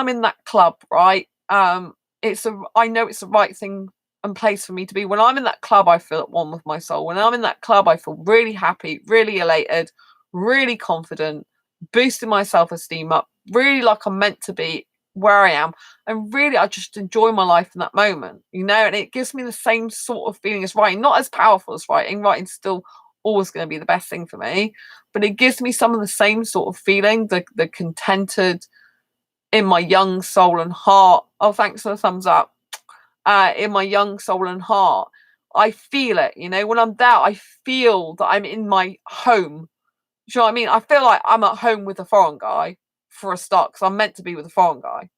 in that club, right? I know it's the right thing and place for me to be. When I'm in that club, I feel at one with my soul. When I'm in that club, I feel really happy, really elated, really confident, boosting my self-esteem up, really like I'm meant to be where I am, and really I just enjoy my life in that moment, you know. And it gives me the same sort of feeling as writing, not as powerful as writing. Writing's still always going to be the best thing for me, but it gives me some of the same sort of feeling, the contented in my young soul and heart. Oh, thanks for the thumbs up. In my young soul and heart, I feel it, you know. When I'm there, I feel that I'm in my home. Do you know what I mean? I feel like I'm at home with a foreign guy for a start, because I'm meant to be with a foreign guy.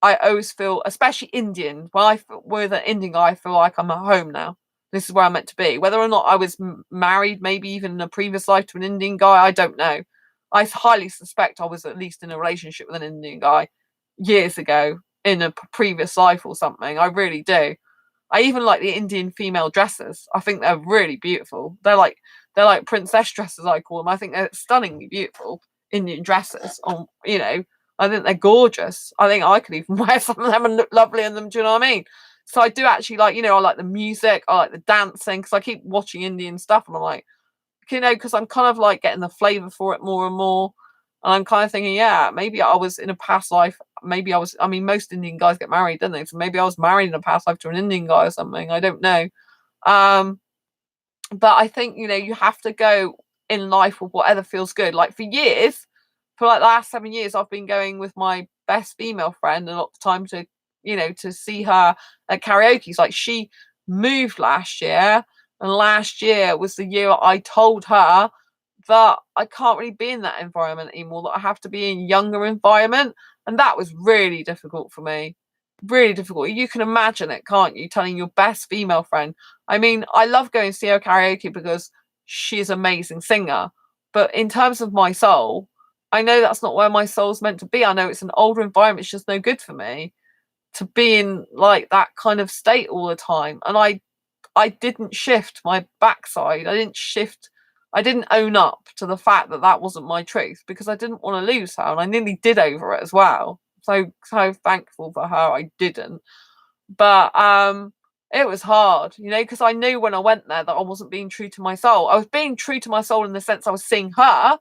I always feel, especially Indian, when with an Indian guy, I feel like I'm at home now. This is where I'm meant to be. Whether or not I was married, maybe even in a previous life to an Indian guy, I don't know. I highly suspect I was at least in a relationship with an Indian guy years ago in a previous life or something. I really do. I even like the Indian female dresses. I think they're really beautiful. They're like princess dresses, I call them. I think they're stunningly beautiful Indian dresses. You know, I think they're gorgeous. I think I could even wear some of them and look lovely in them. Do you know what I mean? So I do actually like, you know, I like the music, I like the dancing, because I keep watching Indian stuff and I'm like, because I'm kind of like getting the flavour for it more and more. And I'm kind of thinking, yeah, maybe I was in a past life. Maybe I mean, most Indian guys get married, don't they? So maybe I was married in a past life to an Indian guy or something. I don't know. Um, but I think, you have to go in life with whatever feels good. Like for years, for like the last 7 years, I've been going with my best female friend a lot of the time to see her at karaoke. Like she moved last year, and last year was the year I told her that I can't really be in that environment anymore, that I have to be in a younger environment. And that was really difficult for me. Really difficult. You can imagine it, can't you? Telling your best female friend. I mean, I love going to see her karaoke because she's an amazing singer. But in terms of my soul, I know that's not where my soul's meant to be. I know it's an older environment. It's just no good for me to be in like that kind of state all the time. And I didn't shift my backside. I didn't own up to the fact that that wasn't my truth, because I didn't want to lose her, and I nearly did over it as well. So thankful for her I didn't. But it was hard, because I knew when I went there that I wasn't being true to my soul. I was being true to my soul in the sense I was seeing her,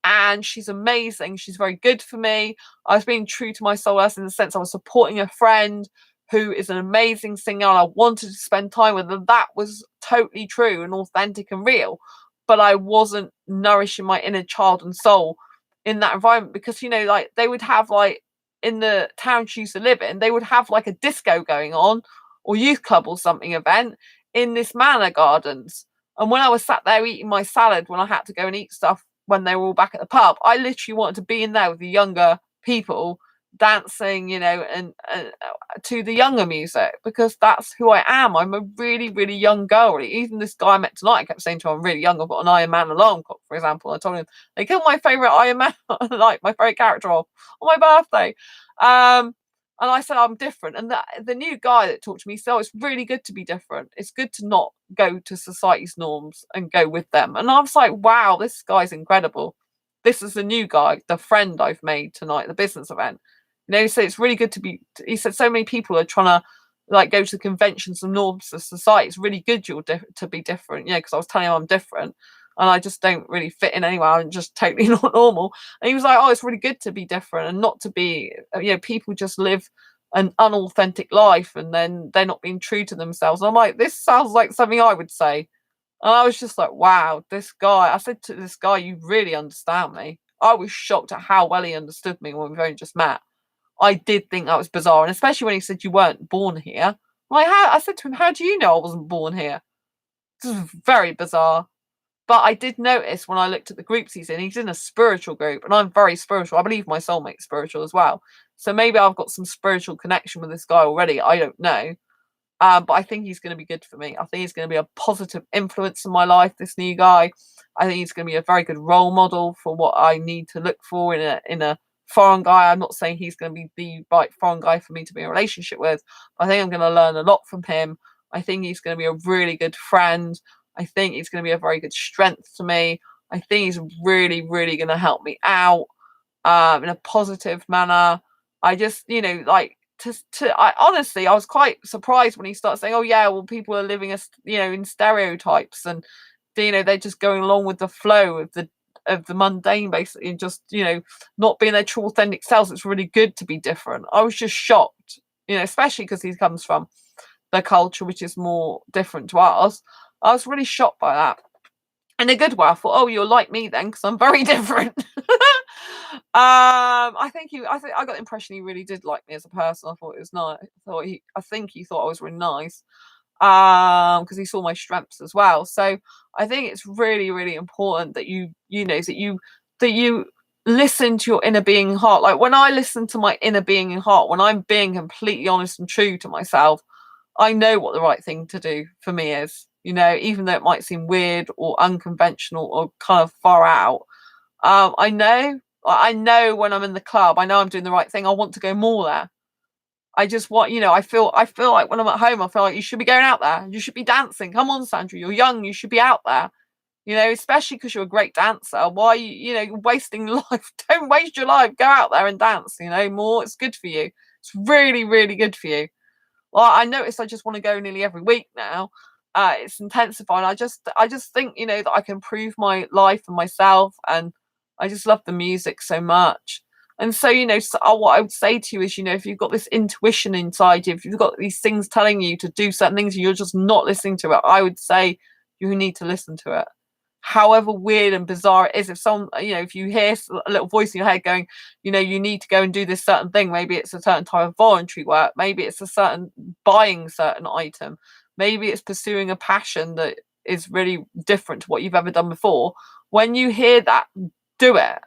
and she's amazing. She's very good for me. I was being true to my soul as in the sense I was supporting a friend who is an amazing singer, and I wanted to spend time with her. That was totally true and authentic and real. But I wasn't nourishing my inner child and soul in that environment, because like they would have, like, in the town she used to live in, they would have like a disco going on, or youth club or something event in this manor gardens. And when I was sat there eating my salad, when I had to go and eat stuff when they were all back at the pub, I literally wanted to be in there with the younger people dancing, and to the younger music, because that's who I am. I'm a really, really young girl. Even this guy I met tonight, I kept saying to him, I'm really young. I've got an Iron Man alarm clock, for example. I told him they killed my favourite Iron Man, like my favourite character off on my birthday. And I said I'm different. And the new guy that talked to me said, oh, it's really good to be different. It's good to not go to society's norms and go with them. And I was like, wow, this guy's incredible. This is the new guy, the friend I've made tonight, the business event. So it's really good to be. He said so many people are trying to like go to the conventions and norms of society. It's really good to be different, because I was telling him I'm different and I just don't really fit in anywhere. I'm just totally not normal. And he was like, oh, it's really good to be different and not to be, people just live an unauthentic life and then they're not being true to themselves. And I'm like, this sounds like something I would say. And I was just like, wow, this guy. I said to this guy, you really understand me. I was shocked at how well he understood me when we've only just met. I did think that was bizarre, and especially when he said you weren't born here. Like, I said to him, how do you know I wasn't born here? This is very bizarre. But I did notice when I looked at the groups he's in a spiritual group, and I'm very spiritual. I believe my soulmate's spiritual as well. So maybe I've got some spiritual connection with this guy already. I don't know. But I think he's going to be good for me. I think he's going to be a positive influence in my life, this new guy. I think he's going to be a very good role model for what I need to look for in a foreign guy. I'm not saying he's going to be the right foreign guy for me to be in a relationship with. I think I'm going to learn a lot from him. I think he's going to be a really good friend. I think he's going to be a very good strength to me. I think he's really, really going to help me out in a positive manner. I just, I honestly, I was quite surprised when he started saying, oh yeah, well, people are living in stereotypes, and they're just going along with the flow of the mundane, basically, and just not being their true authentic selves. It's really good to be different. I was just shocked, especially because he comes from the culture which is more different to ours. I was really shocked by that in a good way. I thought, oh, you're like me then, because I'm very different. I got the impression he really did like me as a person. I thought it was nice. I think he thought I was really nice, because he saw my strengths as well. So I think it's really, really important that you listen to your inner being and heart. Like when I listen to my inner being and heart, when I'm being completely honest and true to myself, I know what the right thing to do for me is. Even though it might seem weird or unconventional or kind of far out, I know when I'm in the club, I know I'm doing the right thing. I want to go more there. I just want, I feel like when I'm at home, I feel like you should be going out there. You should be dancing. Come on, Sandra, you're young. You should be out there. Especially because you're a great dancer. Why, you're wasting life? Don't waste your life. Go out there and dance. More. It's good for you. It's really, really good for you. Well, I notice I just want to go nearly every week now. it's intensifying. I just think, that I can improve my life and myself, and I just love the music so much. And so, what I would say to you is, if you've got this intuition inside you, if you've got these things telling you to do certain things and you're just not listening to it, I would say you need to listen to it. However weird and bizarre it is, if someone, if you hear a little voice in your head going, you need to go and do this certain thing, maybe it's a certain type of voluntary work, maybe it's a certain buying certain item, maybe it's pursuing a passion that is really different to what you've ever done before. When you hear that, do it.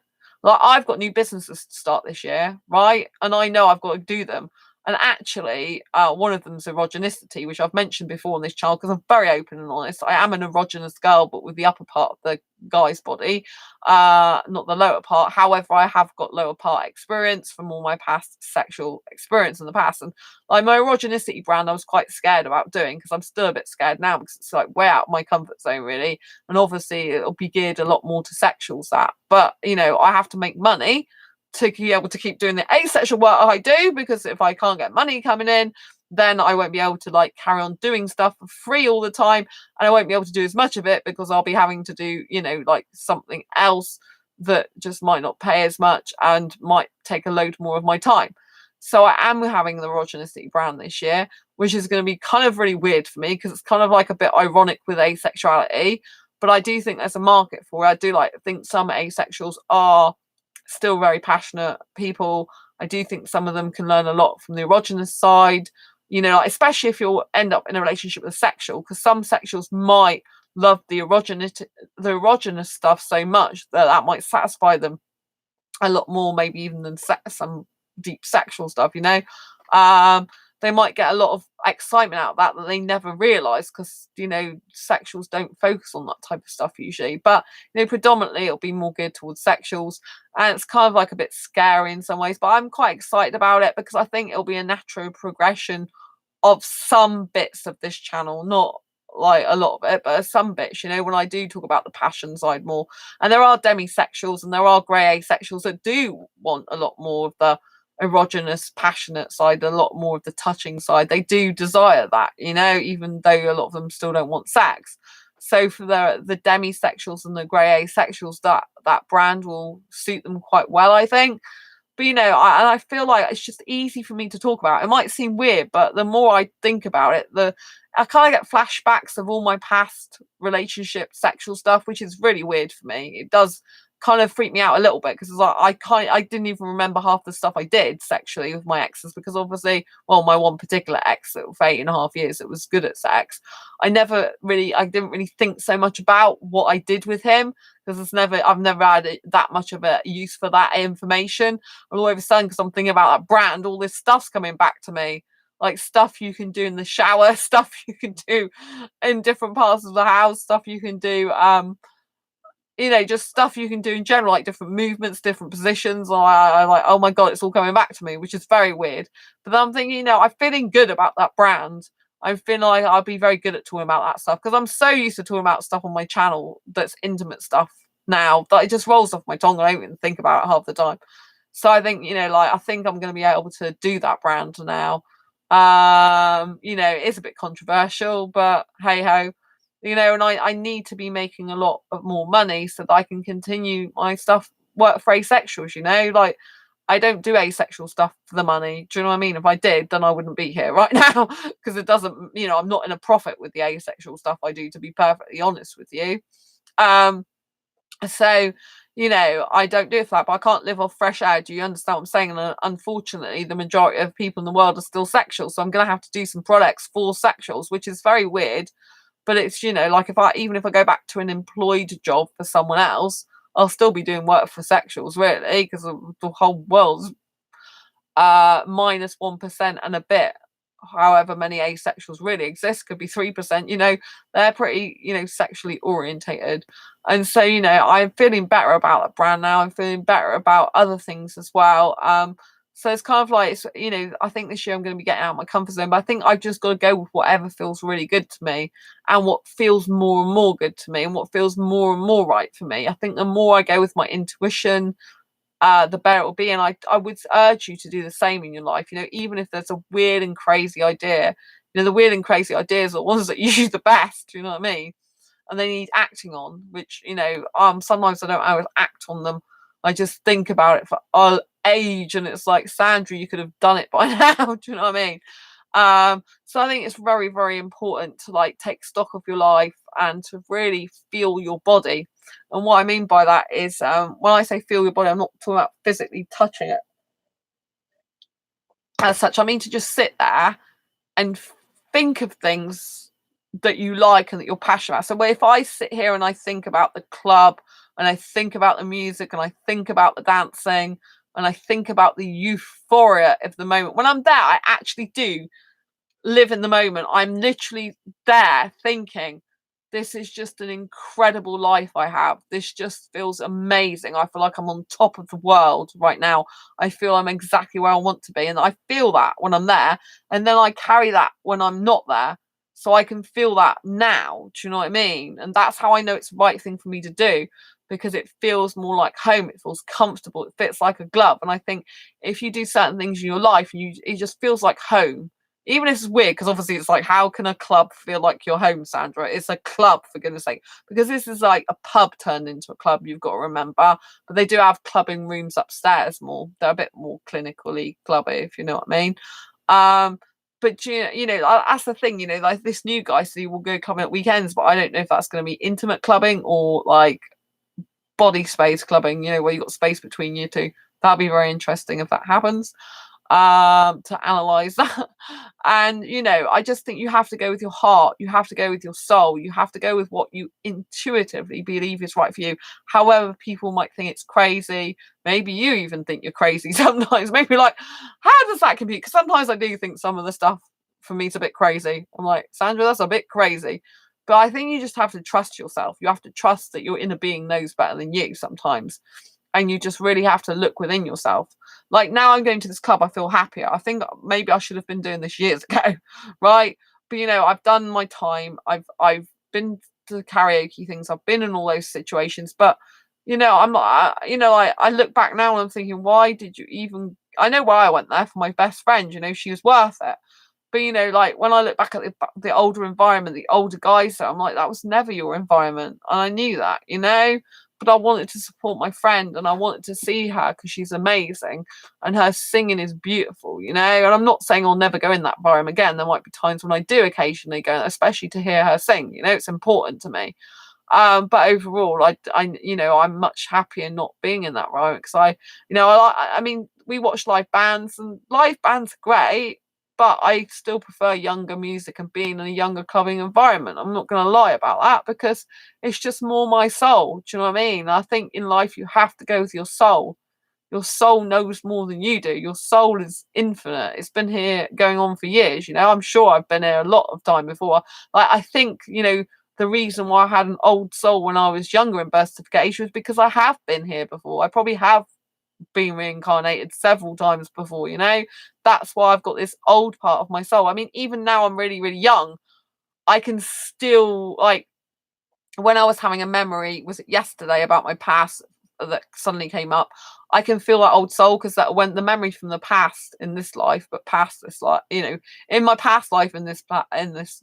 Like, I've got new businesses to start this year, right? And I know I've got to do them. And actually, one of them is erogenicity, which I've mentioned before on this channel, because I'm very open and honest. I am an erogenous girl, but with the upper part of the guy's body, not the lower part. However, I have got lower part experience from all my past sexual experience in the past. And like my erogenicity brand, I was quite scared about doing, because I'm still a bit scared now, because it's like way out of my comfort zone, really. And obviously, it'll be geared a lot more to sexuals, that. But, I have to make money to be able to keep doing the asexual work I do, because if I can't get money coming in, then I won't be able to like carry on doing stuff for free all the time, and I won't be able to do as much of it, because I'll be having to do like something else that just might not pay as much and might take a load more of my time. So I am having the erogenicity brand this year, which is going to be kind of really weird for me, because it's kind of like a bit ironic with asexuality, but I do think there's a market for it. I do think some asexuals are still very passionate people. I do think some of them can learn a lot from the erogenous side, especially if you'll end up in a relationship with a sexual, because some sexuals might love the erogenous stuff so much that might satisfy them a lot more, maybe even than some deep sexual stuff. They might get a lot of excitement out of that they never realize, because sexuals don't focus on that type of stuff usually. But predominantly it'll be more geared towards sexuals, and it's kind of like a bit scary in some ways, but I'm quite excited about it, because I think it'll be a natural progression of some bits of this channel, not like a lot of it, but some bits, when I do talk about the passion side more. And there are demisexuals and there are grey asexuals that do want a lot more of the erogenous passionate side, a lot more of the touching side. They do desire that, even though a lot of them still don't want sex. So for the demisexuals and the grey asexuals, that brand will suit them quite well, I think. But I feel like it's just easy for me to talk about. It might seem weird, but the more I think about it, I kind of get flashbacks of all my past relationship sexual stuff, which is really weird for me. It does kind of freak me out a little bit, because I didn't even remember half the stuff I did sexually with my exes, because obviously, well, my one particular ex for 8.5 years that was good at sex, I didn't really think so much about what I did with him, because I've never had that much of a use for that information. And all of a sudden, because I'm thinking about that brand, all this stuff's coming back to me. Like stuff you can do in the shower, stuff you can do in different parts of the house, stuff you can do just stuff you can do in general, like different movements, different positions. I like, oh my god, it's all coming back to me, which is very weird. But then I'm thinking, I'm feeling good about that brand. I feel like I'll be very good at talking about that stuff, because I'm so used to talking about stuff on my channel that's intimate stuff now that it just rolls off my tongue. I don't even think about it half the time. So I think, I think I'm going to be able to do that brand now. It is a bit controversial, but hey ho. And I need to be making a lot of more money so that I can continue my stuff, work for asexuals, like I don't do asexual stuff for the money. Do you know what I mean? If I did, then I wouldn't be here right now, because it doesn't, I'm not in a profit with the asexual stuff I do, to be perfectly honest with you. So, I don't do it for that, but I can't live off fresh air. Do you understand what I'm saying? And unfortunately, the majority of people in the world are still sexual. So I'm going to have to do some products for sexuals, which is very weird. But it's, like even if I go back to an employed job for someone else, I'll still be doing work for sexuals, really, because the whole world's minus 1% and a bit. However many asexuals really exist, could be 3%. They're pretty, sexually orientated. And so, I'm feeling better about that brand now. I'm feeling better about other things as well. So it's kind of like, I think this year I'm going to be getting out of my comfort zone, but I think I've just got to go with whatever feels really good to me, and what feels more and more good to me, and what feels more and more right for me. I think the more I go with my intuition, the better it will be. And I would urge you to do the same in your life. Even if there's a weird and crazy idea, the weird and crazy ideas are the ones that usually the best. Do you know what I mean? And they need acting on, which sometimes I don't always act on them. I just think about it for age, and it's like, Sandra, you could have done it by now. Do you know what I mean? So I think it's very, very important to like take stock of your life and to really feel your body. And what I mean by that is, when I say feel your body, I'm not talking about physically touching it as such. I mean to just sit there and think of things that you like and that you're passionate about. So if I sit here and I think about the club, and I think about the music, and I think about the dancing, and I think about the euphoria of the moment, when I'm there, I actually do live in the moment. I'm literally there thinking, this is just an incredible life I have. This just feels amazing. I feel like I'm on top of the world right now. I feel I'm exactly where I want to be. And I feel that when I'm there. And then I carry that when I'm not there. So I can feel that now. Do you know what I mean? And that's how I know it's the right thing for me to do, because it feels more like home. It feels comfortable. It fits like a glove. And I think if you do certain things in your life, and it just feels like home. Even if it's weird, because obviously it's like, how can a club feel like your home, Sandra? It's a club, for goodness sake. Because this is like a pub turned into a club, you've got to remember. But they do have clubbing rooms upstairs more. They're a bit more clinically clubby, if you know what I mean. But that's the thing, like this new guy said he will go clubbing at weekends, but I don't know if that's going to be intimate clubbing or like body space clubbing, where you've got space between you two. That'll be very interesting if that happens, to analyze that. And I just think you have to go with your heart, you have to go with your soul, you have to go with what you intuitively believe is right for you. However, people might think it's crazy. Maybe you even think you're crazy sometimes. Maybe like, how does that compute? Because sometimes I do think some of the stuff for me is a bit crazy. I'm like, Sandra, that's a bit crazy. But I think you just have to trust yourself. You have to trust that your inner being knows better than you sometimes. And you just really have to look within yourself. Like now I'm going to this club, I feel happier. I think maybe I should have been doing this years ago, right? But I've done my time. I've been to the karaoke things. I've been in all those situations. But I'm not. I look back now and I'm thinking, why did you even? I know why I went there, for my best friend. She was worth it. But like when I look back at the older environment, the older guys, I'm like, that was never your environment, and I knew that, But I wanted to support my friend, and I wanted to see her because she's amazing, and her singing is beautiful, And I'm not saying I'll never go in that environment again. There might be times when I do occasionally go, especially to hear her sing. It's important to me. But overall, I'm much happier not being in that environment, because I mean, we watch live bands, and live bands are great. But I still prefer younger music and being in a younger clubbing environment. I'm not going to lie about that, because it's just more my soul. Do you know what I mean? I think in life you have to go with your soul. Your soul knows more than you do. Your soul is infinite. It's been here going on for years. I'm sure I've been here a lot of time before. Like I think, the reason why I had an old soul when I was younger in birth certification was because I have been here before. I probably have been reincarnated several times before. That's why I've got this old part of my soul. I mean, even now I'm really, really young, I can still, like, when I was having a memory, was it yesterday, about my past that suddenly came up, I can feel that old soul, because that when the memory from the past in this life, but past this life, in my past life, in this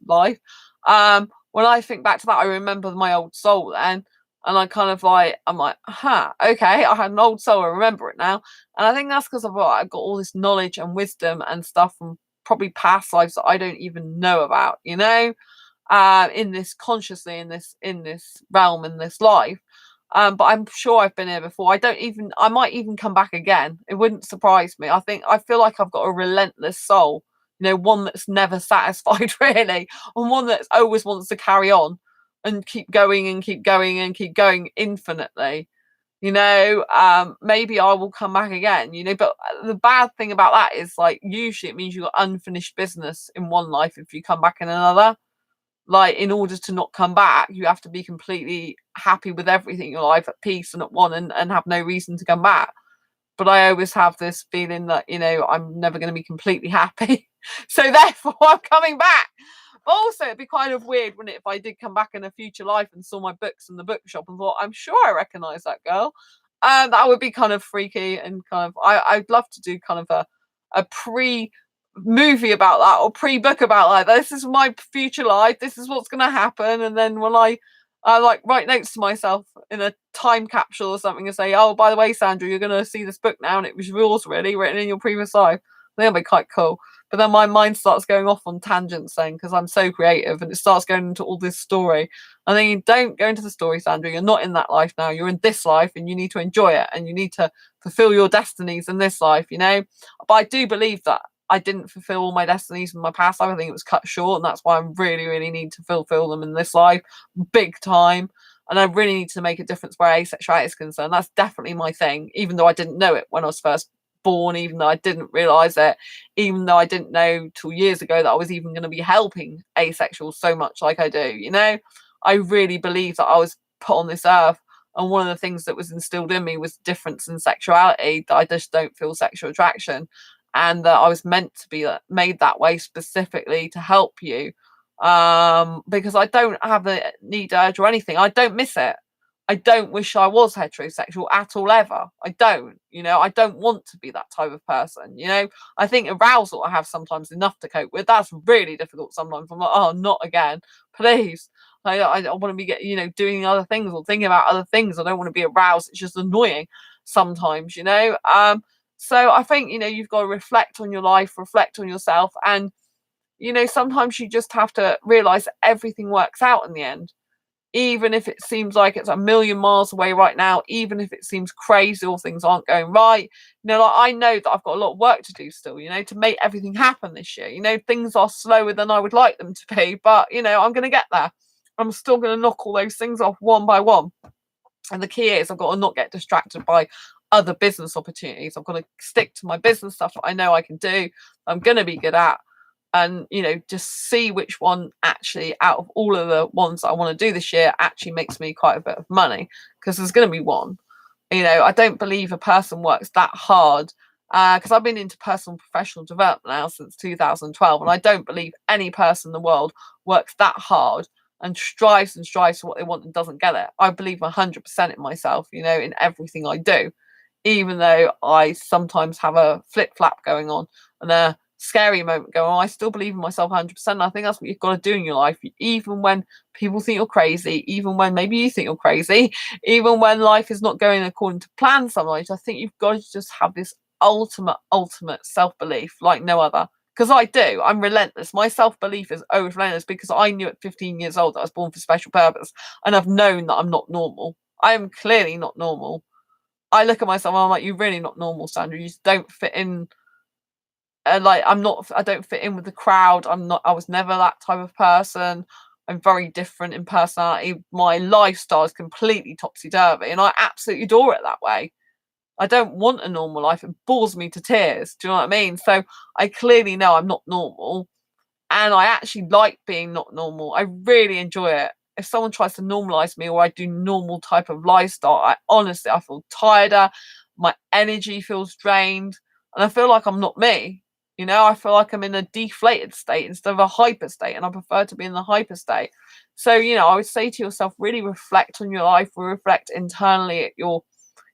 life, when I think back to that, I remember my old soul then. And I'm like, okay, I had an old soul, I remember it now. And I think that's because I've got all this knowledge and wisdom and stuff from probably past lives that I don't even know about, in this consciously, in this realm, in this life. But I'm sure I've been here before. I might even come back again. It wouldn't surprise me. I feel like I've got a relentless soul, one that's never satisfied really, and one that always wants to carry on and keep going and keep going and keep going infinitely. Maybe I will come back again, but the bad thing about that is, like, usually it means you've got unfinished business in one life if you come back in another. Like, in order to not come back, you have to be completely happy with everything in your life, at peace and at one, and have no reason to come back. But I always have this feeling that, I'm never going to be completely happy. So therefore I'm coming back. Also, it'd be kind of weird, wouldn't it, if I did come back in a future life and saw my books in the bookshop and thought, I'm sure I recognise that girl. That would be kind of freaky, and kind of, I'd love to do kind of a pre movie about that or pre-book about like this is my future life, this is what's going to happen, and then when I like write notes to myself in a time capsule or something and say, oh, by the way, Sandra, you're going to see this book now and it was yours really written in your previous life. I think that'd be quite cool. But then my mind starts going off on tangents then because I'm so creative, and it starts going into all this story. And then you don't go into the story, Sandra. You're not in that life now. You're in this life, and you need to enjoy it, and you need to fulfill your destinies in this life, you know. But I do believe that I didn't fulfill all my destinies in my past life. I think it was cut short, and that's why I really, really need to fulfill them in this life, big time. And I really need to make a difference where asexuality is concerned. That's definitely my thing, even though I didn't know it when I was first born, even though I didn't realise it, even though I didn't know till years ago that I was even going to be helping asexuals so much like I do, you know. I really believe that I was put on this earth, and one of the things that was instilled in me was difference in sexuality, that I just don't feel sexual attraction, and that I was meant to be made that way specifically to help you, because I don't have the need, urge, or anything. I don't miss it. I don't wish I was heterosexual at all, ever. I don't, you know, I don't want to be that type of person, you know. I think arousal I have sometimes enough to cope with. That's really difficult sometimes. I'm like, oh, not again, please. I want to be, you know, doing other things or thinking about other things. I don't want to be aroused. It's just annoying sometimes, you know. So I think, you know, you've got to reflect on your life, reflect on yourself, and, you know, sometimes you just have to realize that everything works out in the end. Even if it seems like it's a million miles away right now, even if it seems crazy or things aren't going right, you know, like I know that I've got a lot of work to do still, you know, to make everything happen this year. You know, things are slower than I would like them to be, but, you know, I'm going to get there. I'm still going to knock all those things off one by one. And the key is I've got to not get distracted by other business opportunities. I've got to stick to my business stuff that I know I can do, I'm going to be good at, and, you know, just see which one actually out of all of the ones that I want to do this year actually makes me quite a bit of money, because there's going to be one. You know, I don't believe a person works that hard, because I've been into personal and professional development now since 2012, and I don't believe any person in the world works that hard and strives for what they want and doesn't get it. I believe 100% in myself, you know, in everything I do, even though I sometimes have a flip-flap going on and a scary moment going on. I still believe in myself 100%. I think that's what you've got to do in your life, even when people think you're crazy, even when maybe you think you're crazy, even when life is not going according to plan sometimes. I think you've got to just have this ultimate self-belief like no other. Because I do. I'm relentless. My self-belief is always relentless, because I knew at 15 years old that I was born for special purpose, and I've known that I'm not normal. I am clearly not normal. I look at myself and I'm like, you're really not normal, Sandra. You just don't fit in. Like, I don't fit in with the crowd. I was never that type of person. I'm very different in personality. My lifestyle is completely topsy-turvy, and I absolutely adore it that way. I don't want a normal life. It bores me to tears. Do you know what I mean? So I clearly know I'm not normal, and I actually like being not normal. I really enjoy it. If someone tries to normalize me, or I do normal type of lifestyle, I feel tireder. My energy feels drained, and I feel like I'm not me. You know, I feel like I'm in a deflated state instead of a hyper state, and I prefer to be in the hyper state. So, you know, I would say to yourself, really reflect on your life, reflect internally at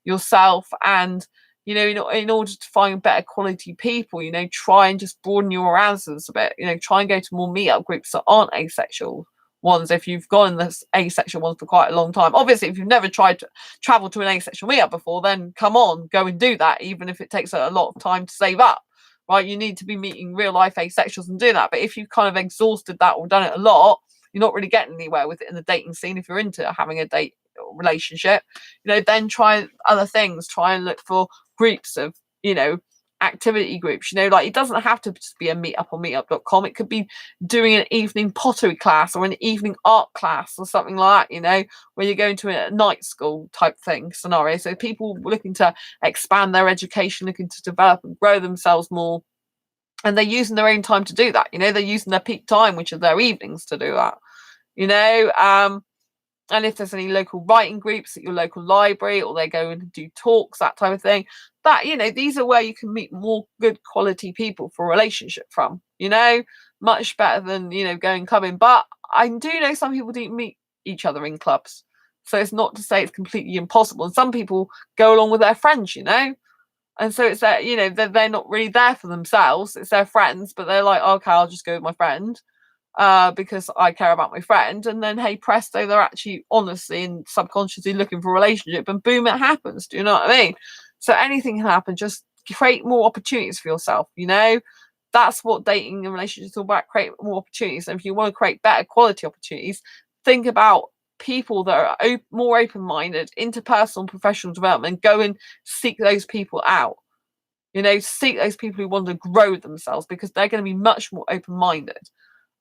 yourself, and, you know, in order to find better quality people, you know, try and just broaden your horizons a bit. You know, try and go to more meetup groups that aren't asexual ones if you've gone in this asexual ones for quite a long time. Obviously, if you've never tried to travel to an asexual meetup before, then come on, go and do that, even if it takes a lot of time to save up, right? You need to be meeting real life asexuals and doing that. But if you've kind of exhausted that or done it a lot, you're not really getting anywhere with it in the dating scene. If you're into having a date relationship, you know, then try other things. Try and look for groups of, you know, activity groups. You know, like, it doesn't have to just be a meetup on meetup.com. It could be doing an evening pottery class or an evening art class or something like that, you know, where you're going to a night school type thing scenario. So people looking to expand their education, looking to develop and grow themselves more, and they're using their own time to do that. You know, they're using their peak time, which are their evenings, to do that, you know. And if there's any local writing groups at your local library, or they go and do talks, that type of thing, that, you know, these are where you can meet more good quality people for a relationship from, you know, much better than, you know, going clubbing. But I do know some people do meet each other in clubs. So it's not to say it's completely impossible. And some people go along with their friends, you know. And so it's that, you know, they're not really there for themselves. It's their friends, but they're like, okay, I'll just go with my friend because I care about my friend. And then, hey, presto, they're actually honestly and subconsciously looking for a relationship, and boom, it happens. Do you know what I mean? So anything can happen. Just create more opportunities for yourself, you know? That's what dating and relationships is all about, create more opportunities. And if you want to create better quality opportunities, think about people that are more open-minded, interpersonal professional development. Go and seek those people out. You know, seek those people who want to grow themselves, because they're going to be much more open-minded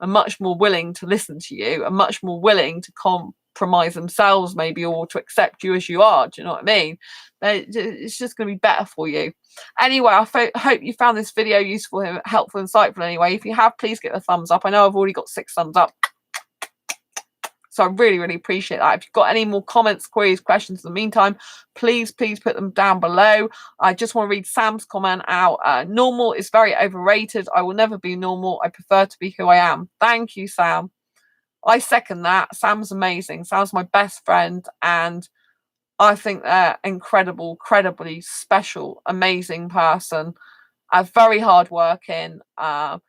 and much more willing to listen to you and much more willing to compromise themselves maybe, or to accept you as you are. Do you know what I mean? It's just going to be better for you. Anyway, I hope you found this video useful, helpful, insightful anyway. If you have, please give it a thumbs up. I know I've already got 6 thumbs up, so I really, really appreciate that. If you've got any more comments, queries, questions in the meantime, please put them down below. I just want to read Sam's comment out. Normal is very overrated. I will never be normal. I prefer to be who I am. Thank you, Sam. I second that. Sam's amazing. Sam's my best friend, and I think they're incredibly special, amazing person. Very hardworking. I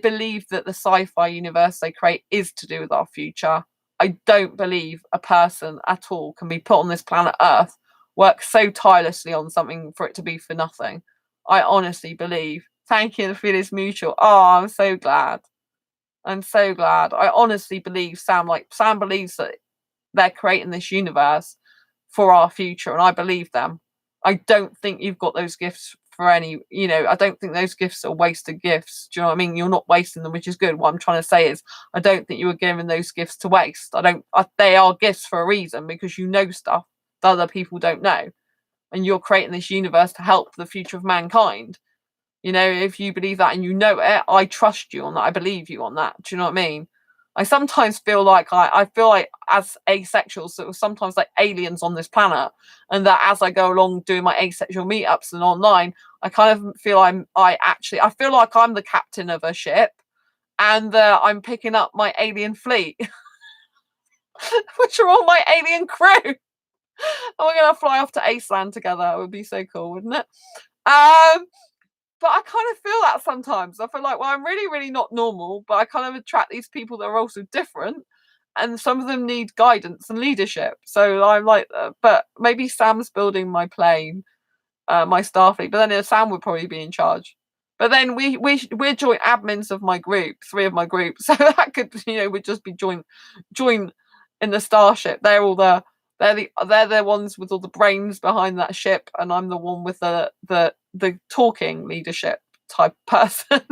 believe that the sci-fi universe they create is to do with our future. I don't believe a person at all can be put on this planet Earth, work so tirelessly on something for it to be for nothing. I honestly believe. Thank you, the feel is mutual. Oh, I'm so glad. I'm so glad. I honestly believe Sam believes that they're creating this universe for our future, and I believe them. I don't think you've got those gifts for any, you know, I don't think those gifts are wasted gifts. Do you know what I mean? You're not wasting them, which is good. What I'm trying to say is, I don't think you were given those gifts to waste. They are gifts for a reason, because you know stuff that other people don't know, and you're creating this universe to help the future of mankind. You know, if you believe that and you know it, I trust you on that. I believe you on that. Do you know what I mean? I sometimes feel like I feel like as asexuals, so sometimes like aliens on this planet, and that as I go along doing my asexual meetups and online, I kind of feel I feel like I'm the captain of a ship, and I'm picking up my alien fleet, which are all my alien crew, and we're gonna fly off to Iceland together. It would be so cool, wouldn't it? But I kind of feel that sometimes. I feel like, well, I'm really, really not normal, but I kind of attract these people that are also different, and some of them need guidance and leadership. So I'm like, but maybe Sam's building my plane, my Starfleet, but then Sam would probably be in charge. But then we're joint admins of my group, 3 of my groups, so that could, you know, would just be joint in the starship. They're the ones with all the brains behind that ship, and I'm the one with the talking leadership type person,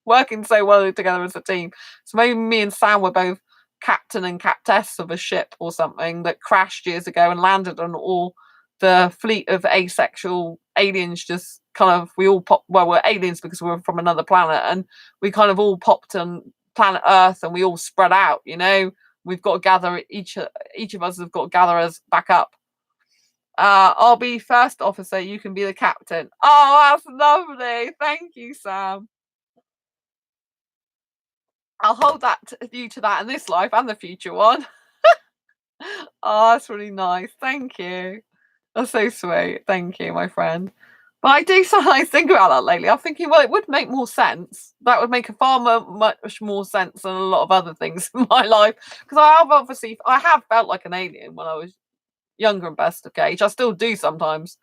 working so well together as a team. So maybe me and Sam were both captain and captess of a ship or something that crashed years ago and landed on all the fleet of asexual aliens. Just kind of, we all popped, well, we're aliens because we're from another planet, and we kind of all popped on planet Earth, and we all spread out, you know. We've got to gather, each of us have got to gather us back up. I'll be first officer, you can be the captain. Oh, that's lovely. Thank you, Sam. I'll hold you to that in this life and the future one. Oh, that's really nice. Thank you. That's so sweet. Thank you, my friend. But I do sometimes think about that lately. I'm thinking, well, it would make more sense. That would make a far much more sense than a lot of other things in my life. Because I have felt like an alien when I was younger and best of age. I still do sometimes.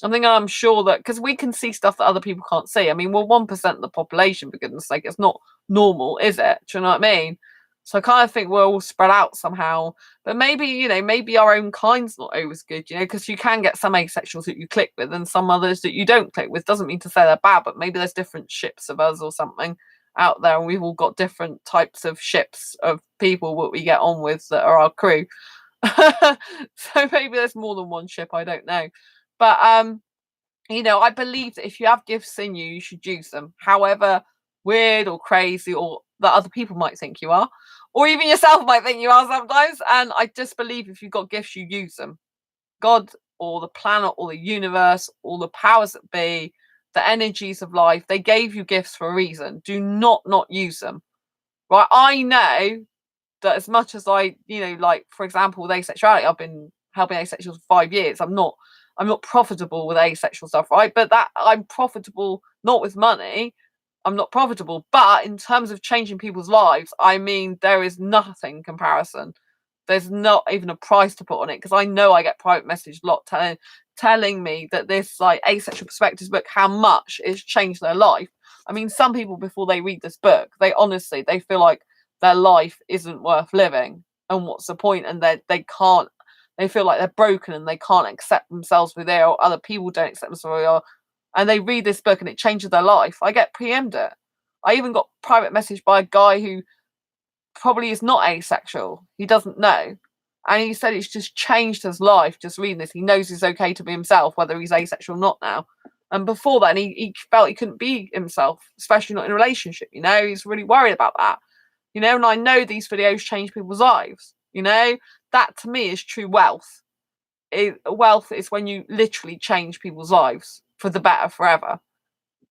I'm sure that, because we can see stuff that other people can't see. I mean, we're 1% of the population, for goodness sake. It's not normal, is it? Do you know what I mean? So I kind of think we're all spread out somehow. But maybe, you know, maybe our own kind's not always good, you know, because you can get some asexuals that you click with and some others that you don't click with. Doesn't mean to say they're bad, but maybe there's different ships of us or something out there, and we've all got different types of ships of people that we get on with that are our crew. So maybe there's more than one ship, I don't know. But you know, I believe that if you have gifts in you, you should use them, however weird or crazy or that other people might think you are, or even yourself might think you are sometimes. And I just believe if you've got gifts, you use them. God or the planet or the universe or the powers that be, the energies of life, they gave you gifts for a reason. Do not use them. Right? I know that as much as I, you know, like, for example, with asexuality, I've been helping asexuals for 5 years. I'm not I'm not profitable with asexual stuff, right? But that I'm profitable not with money. I'm not profitable, but in terms of changing people's lives, I mean, there is nothing comparison. There's not even a price to put on it, because I know I get private message a lot telling me that this like Asexual Perspectives book, how much it's changed their life. I mean, some people before they read this book, they feel like their life isn't worth living, and what's the point? And they feel like they're broken and they can't accept themselves who they are, or other people don't accept themselves who they are, and they read this book and it changes their life. I get PM'd it. I even got private message by a guy who probably is not asexual. He doesn't know. And he said it's just changed his life just reading this. He knows it's okay to be himself, whether he's asexual or not now. And before that, he felt he couldn't be himself, especially not in a relationship. He's really worried about that. And I know these videos change people's lives. That to me is true wealth. Wealth is when you literally change people's lives for the better forever.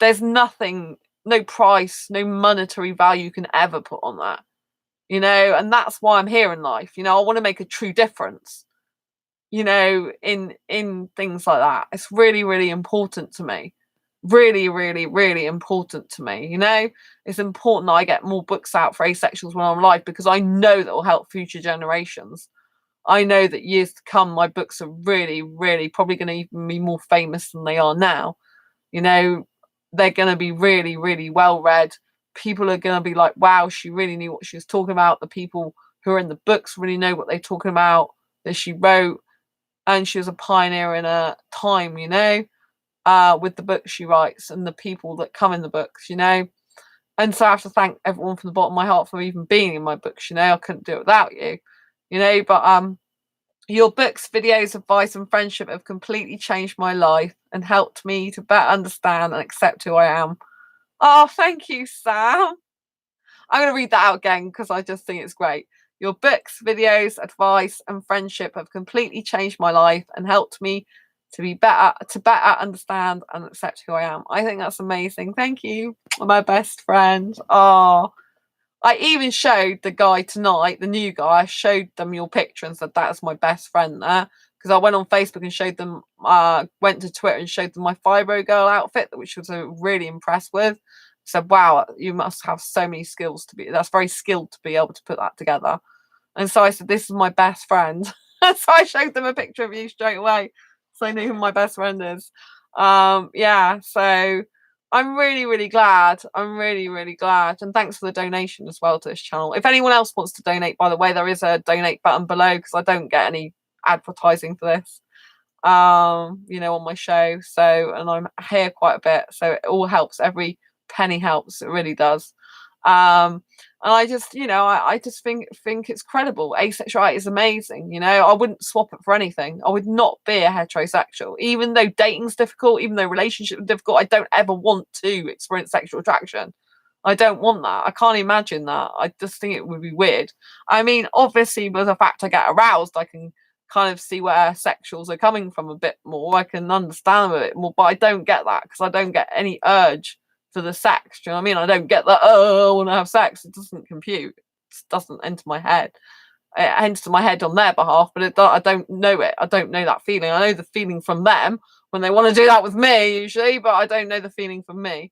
There's nothing, no price, no monetary value you can ever put on that. And that's why I'm here in life. I want to make a true difference, in things like that. It's really, really important to me. Really, really, really important to me. It's important that I get more books out for asexuals when I'm alive, because I know that will help future generations. I know that years to come, my books are really, really probably going to even be more famous than they are now. They're going to be really, really well read. People are going to be like, wow, she really knew what she was talking about. The people who are in the books really know what they're talking about, that she wrote. And she was a pioneer in a time, with the books she writes and the people that come in the books, And so I have to thank everyone from the bottom of my heart for even being in my books. I couldn't do it without you, But your books, videos, advice, and friendship have completely changed my life and helped me to better understand and accept who I am. Oh, thank you, Sam. I'm going to read that out again because I just think it's great. Your books, videos, advice, and friendship have completely changed my life and helped me to better understand and accept who I am. I think that's amazing. Thank you, my best friend. Oh, I even showed the guy tonight, the new guy. I showed them your picture and said that's my best friend there, because I went on Facebook and showed them. Went to Twitter and showed them my Fibro Girl outfit, which was really impressed with. Said, wow, you must have so many skills to be. That's very skilled to be able to put that together. And so I said, this is my best friend. So I showed them a picture of you straight away, so they knew who my best friend is. Yeah, so I'm really, really glad. I'm really, really glad. And thanks for the donation as well to this channel. If anyone else wants to donate, by the way, there is a donate button below, because I don't get any advertising for this, on my show. So, and I'm here quite a bit, so it all helps. Every penny helps. It really does. And I just, I just think it's credible. Asexuality is amazing. I wouldn't swap it for anything. I would not be a heterosexual, even though dating's difficult, even though relationships are difficult. I don't ever want to experience sexual attraction. I don't want that. I can't imagine that. I just think it would be weird. I mean, obviously, with the fact I get aroused, I can kind of see where sexuals are coming from a bit more. I can understand a bit more, but I don't get that, because I don't get any urge for the sex. Do you know what I mean? I don't get that, I want to have sex. It doesn't compute. It doesn't enter my head. It enters my head on their behalf, but I don't know it. I don't know that feeling. I know the feeling from them when they want to do that with me, usually, but I don't know the feeling from me.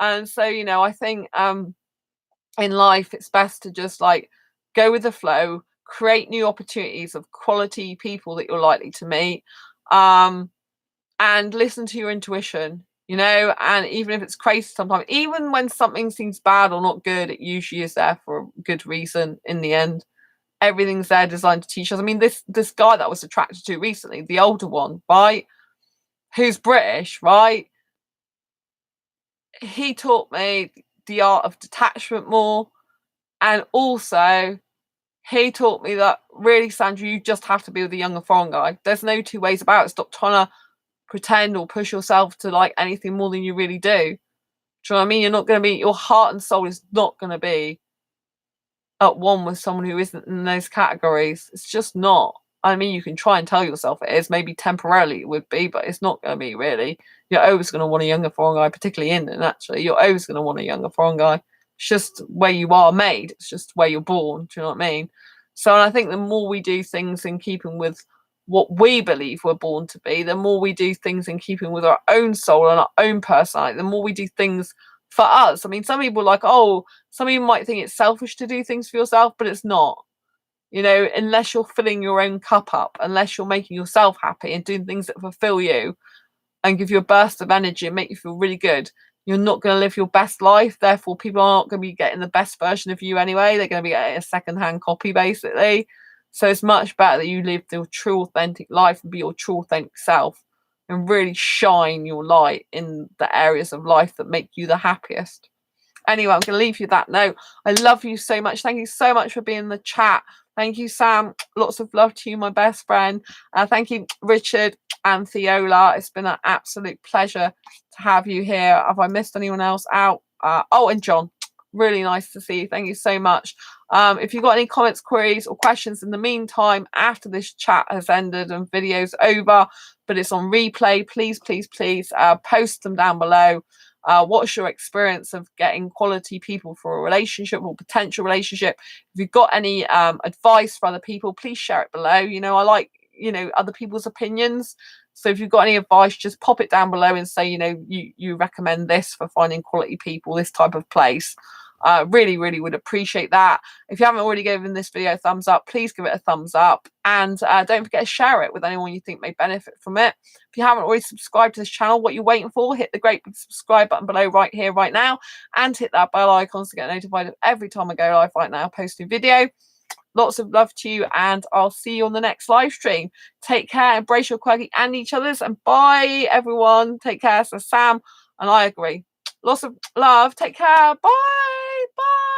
And so, I think in life, it's best to just like go with the flow, create new opportunities of quality people that you're likely to meet, and listen to your intuition. And even if it's crazy sometimes, even when something seems bad or not good, it usually is there for a good reason in the end. Everything's there designed to teach us. I mean, this guy that I was attracted to recently, the older one, right, who's British, right, he taught me the art of detachment more. And also, he taught me that, really, Sandra, you just have to be with a younger foreign guy. There's no two ways about it. Stop trying to pretend or push yourself to like anything more than you really do. Do you know what I mean? You're not going to be, your heart and soul is not going to be at one with someone who isn't in those categories. It's just not. I mean, you can try and tell yourself it is. Maybe temporarily it would be, but it's not going to be, really. You're always going to want a younger foreign guy, particularly Indian, actually. You're always going to want a younger foreign guy. It's just where you are made. It's just where you're born. Do you know what I mean? So I think the more we do things in keeping with what we believe we're born to be, the more we do things in keeping with our own soul and our own personality, the more we do things for us. I mean, some people are like, oh, some of you might think it's selfish to do things for yourself, but it's not. You know, unless you're filling your own cup up, unless you're making yourself happy and doing things that fulfill you and give you a burst of energy and make you feel really good, you're not going to live your best life. Therefore, people aren't going to be getting the best version of you anyway. They're going to be getting a secondhand copy, basically. So it's much better that you live your true, authentic life and be your true, authentic self and really shine your light in the areas of life that make you the happiest. Anyway, I'm going to leave you that note. I love you so much. Thank you so much for being in the chat. Thank you, Sam. Lots of love to you, my best friend. Thank you, Richard and Theola. It's been an absolute pleasure to have you here. Have I missed anyone else out? Oh, and John. Really nice to see you. Thank you so much. If you've got any comments, queries, or questions in the meantime, after this chat has ended and video's over, but it's on replay, please post them down below. What's your experience of getting quality people for a relationship or potential relationship? If you've got any advice for other people, please share it below. You know, I like, you know, other people's opinions. So if you've got any advice, just pop it down below and say, you know, you recommend this for finding quality people, this type of place. Really would appreciate that. If you haven't already given this video a thumbs up, please give it a thumbs up, and don't forget to share it with anyone you think may benefit from it. If you haven't already subscribed to this channel, what you're waiting for, hit the great big subscribe button below right here right now, and hit that bell icon to get notified of every time I go live right now, post a video. Lots of love to you, and I'll see you on the next live stream. Take care, embrace your quirky and each other's, and bye everyone. Take care. So Sam and I agree. Lots of love. Take care. Bye. Bye.